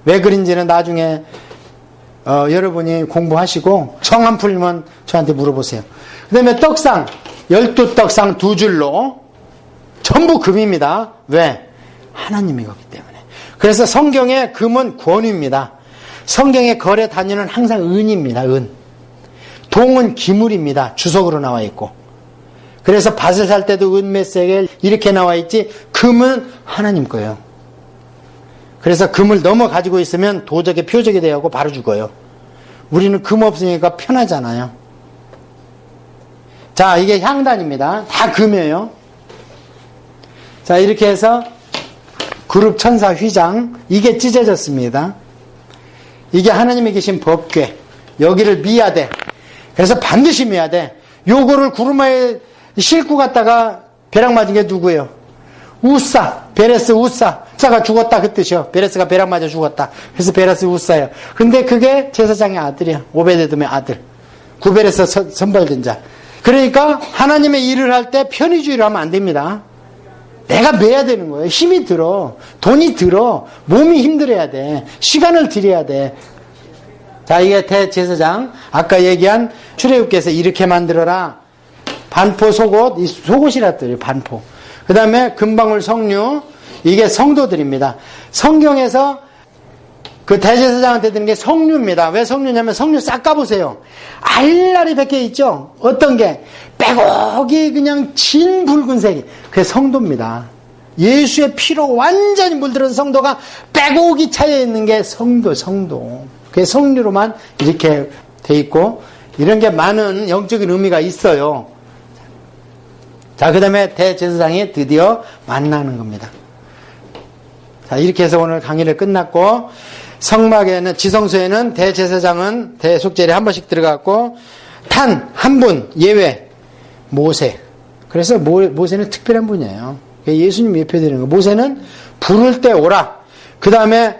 왜 그런지는 나중에, 여러분이 공부하시고, 성안 풀리면 저한테 물어보세요. 그 다음에 떡상, 12떡상 2줄로, 전부 금입니다. 왜? 하나님이 거기 때문에. 그래서 성경의 금은 권위입니다. 성경의 거래 단위는 항상 은입니다. 은. 동은 기물입니다. 주석으로 나와 있고. 그래서 밭을 살 때도 은 몇 세겔 이렇게 나와 있지, 금은 하나님 거예요. 그래서 금을 넘어 가지고 있으면 도적의 표적이 되고 바로 죽어요. 우리는 금 없으니까 편하잖아요. 자, 이게 향단입니다. 다 금이에요. 자, 이렇게 해서 그룹 천사 휘장, 이게 찢어졌습니다. 이게 하나님이 계신 법궤. 여기를 미야 돼. 그래서 반드시 미야 돼. 요거를 구르마에 싣고 갔다가 벼락 맞은 게 누구예요? 우사. 베레스 우사. 우사가 죽었다 그 뜻이요. 베레스가 벼락 맞아 죽었다. 그래서 베레스 우사예요. 근데 그게 제사장의 아들이야. 오베데돔의 아들. 구벨에서 선발된 자. 그러니까 하나님의 일을 할 때 편의주의를 하면 안 됩니다. 내가 매야 되는 거예요. 힘이 들어. 돈이 들어. 몸이 힘들어야 돼. 시간을 들여야 돼. 자, 이게 대제사장. 아까 얘기한 출애굽께서 이렇게 만들어라. 반포 속옷. 이 속옷이라 뜻이에요. 반포. 그 다음에 금방울 석류. 이게 성도들입니다. 성경에서 그 대제사장한테 드는 게 석류입니다. 왜 석류냐면 석류 싹 까보세요. 알알이 벗겨 있죠. 어떤 게 빼곡이 그냥 진 붉은색이. 그게 성도입니다. 예수의 피로 완전히 물들어서 성도가 빼곡이 차여 있는 게 성도. 그게 석류로만 이렇게 돼 있고, 이런 게 많은 영적인 의미가 있어요. 자, 그 다음에 대제사장이 드디어 만나는 겁니다. 자, 이렇게 해서 오늘 강의를 끝났고, 성막에는, 지성소에는 대제사장은 대속제일에 한 번씩 들어갔고, 단 한 분 예외, 모세. 그래서 모세는 특별한 분이에요. 예수님 예표드리는 거. 모세는 부를 때 오라. 그 다음에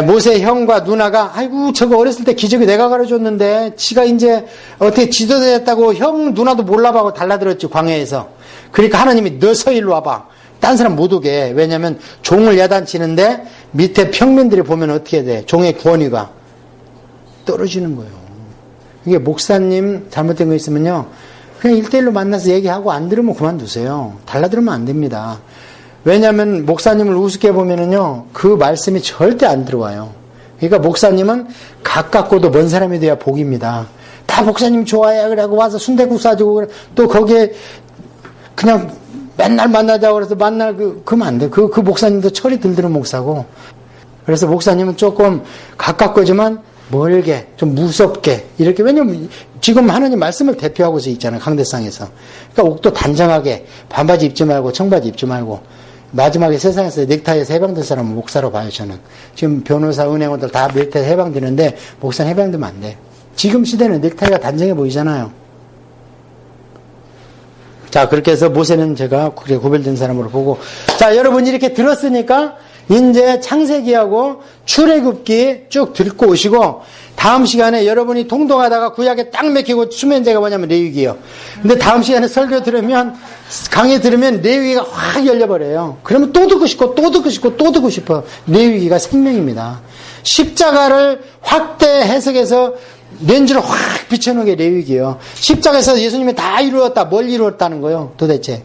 모세 형과 누나가, 아이고 저거 어렸을 때 기저귀 내가 가르쳐줬는데 지가 이제 어떻게 지도자였다고 형 누나도 몰라봐고 달라들었지, 광야에서. 그러니까 하나님이 너 서 일로 와봐. 딴 사람 못 오게. 왜냐면 종을 야단치는데 밑에 평민들이 보면 어떻게 돼? 종의 권위가 떨어지는 거예요. 이게 목사님 잘못된 거 있으면요, 그냥 1대1로 만나서 얘기하고 안 들으면 그만두세요. 달라들으면 안 됩니다. 왜냐하면 목사님을 우습게 보면은요, 그 말씀이 절대 안 들어와요. 그러니까 목사님은 가깝고도 먼 사람이 돼야 복입니다. 다 목사님 좋아해. 그래고 와서 순댓국 싸주고, 또 거기에 그냥 맨날 만나자고 그래서 그러면 안 돼. 그 목사님도 철이 들드는 목사고. 그래서 목사님은 조금 가깝고지만 멀게, 좀 무섭게, 이렇게. 왜냐면 지금 하나님 말씀을 대표하고서 있잖아요, 강대상에서. 그러니까 옷도 단정하게, 반바지 입지 말고, 청바지 입지 말고. 마지막에 세상에서 넥타이에서 해방된 사람은 목사로 봐요, 저는. 지금 변호사, 은행원들 다 넥타이 해방되는데, 목사는 해방되면 안 돼. 지금 시대는 넥타이가 단정해 보이잖아요. 자, 그렇게 해서 모세는 제가 그래 구별된 사람으로 보고, 자, 여러분 이렇게 들었으니까 이제 창세기하고 출애굽기 쭉 듣고 오시고, 다음 시간에 여러분이 동동하다가 구약에 딱 맥히고 수면제가 뭐냐면 레위기예요. 근데 다음 시간에 설교 들으면, 강의 들으면 레위기가 확 열려버려요. 그러면 또 듣고 싶고 또 듣고 싶고 또 듣고 싶어. 레위기가 생명입니다. 십자가를 확대 해석해서 렌즈를 확 비춰놓은 게 레위기예요. 십자가에서 예수님이 다 이루었다. 뭘 이루었다는 거예요 도대체?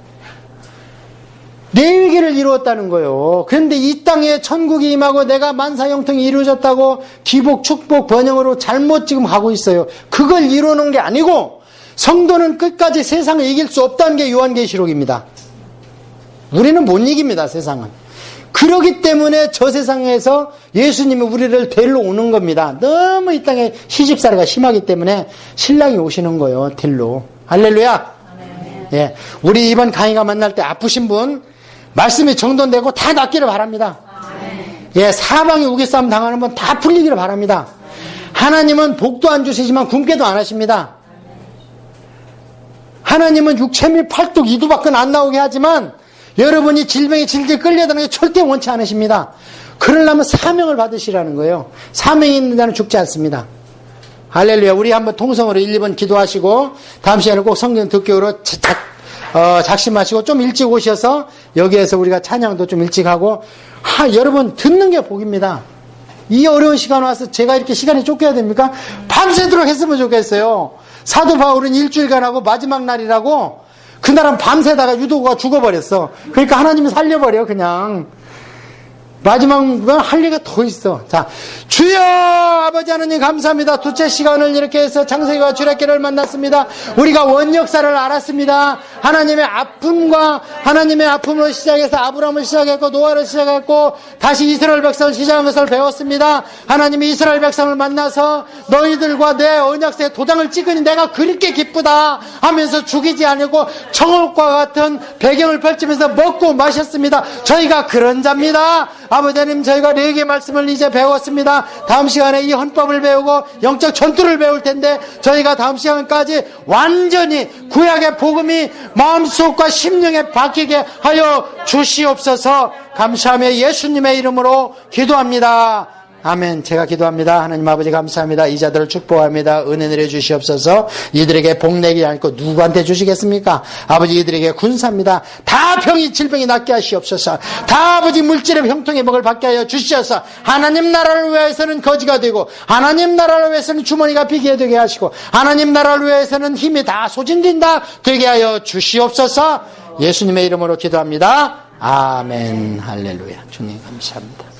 레위기를 이루었다는 거예요. 그런데 이 땅에 천국이 임하고 내가 만사형통이 이루어졌다고 기복, 축복, 번영으로 잘못 지금 하고 있어요. 그걸 이루어놓은 게 아니고 성도는 끝까지 세상을 이길 수 없다는 게 요한계시록입니다. 우리는 못 이깁니다, 세상은. 그러기 때문에 저 세상에서 예수님이 우리를 데리러 오는 겁니다. 너무 이 땅에 시집살이가 심하기 때문에 신랑이 오시는 거예요, 데리러. 할렐루야. 예, 우리 이번 강의가 만날 때 아프신 분 말씀이 정돈되고 다 낫기를 바랍니다. 예, 사방에 우겨싸움 당하는 분 다 풀리기를 바랍니다. 하나님은 복도 안 주시지만 굶게도 안 하십니다. 하나님은 육체 및 팔뚝 이두밖에 안 나오게 하지만 여러분이 질병에 질질 끌려다니는 게 절대 원치 않으십니다. 그러려면 사명을 받으시라는 거예요. 사명이 있는 자는 죽지 않습니다. 할렐루야. 우리 한번 통성으로 1, 2번 기도하시고 다음 시간에 꼭 성경 듣기로 작심하시고 좀 일찍 오셔서 여기에서 우리가 찬양도 좀 일찍 하고 여러분 듣는 게 복입니다. 이 어려운 시간 와서 제가 이렇게 시간이 쫓겨야 됩니까? 밤새도록 했으면 좋겠어요. 사도 바울은 일주일간 하고 마지막 날이라고 그날은 밤새다가 유도가 죽어버렸어. 그러니까 하나님이 살려버려 그냥. 마지막은 할 얘기가 더 있어. 자, 주여 아버지 하나님 감사합니다. 두째 시간을 이렇게 해서 창세기와 출애굽기를 만났습니다. 우리가 원역사를 알았습니다. 하나님의 아픔과 하나님의 아픔으로 시작해서 아브라함을 시작했고 노아를 시작했고 다시 이스라엘 백성을 시작한 것을 배웠습니다. 하나님이 이스라엘 백성을 만나서 너희들과 내 언약서에 도장을 찍으니 내가 그렇게 기쁘다 하면서 죽이지 않고 청옥과 같은 배경을 펼치면서 먹고 마셨습니다. 저희가 그런 자입니다. 아버지 하나님 저희가 레위기의 말씀을 이제 배웠습니다. 다음 시간에 이 헌법을 배우고 영적 전투를 배울 텐데 저희가 다음 시간까지 완전히 구약의 복음이 마음속과 심령에 박히게 하여 주시옵소서. 감사하며 예수님의 이름으로 기도합니다. 아멘. 제가 기도합니다. 하나님 아버지 감사합니다. 이 자들을 축복합니다. 은혜 내려 주시옵소서. 이들에게 복 내지 않고 누구한테 주시겠습니까? 아버지 이들에게 군사입니다. 다 병이 질병이 낫게 하시옵소서. 다 아버지 물질의 형통의 복을 받게 하여 주시옵소서. 하나님 나라를 위해서는 거지가 되고 하나님 나라를 위해서는 주머니가 비게 되게 하시고 하나님 나라를 위해서는 힘이 다 소진된다 되게 하여 주시옵소서. 예수님의 이름으로 기도합니다. 아멘. 할렐루야. 주님 감사합니다.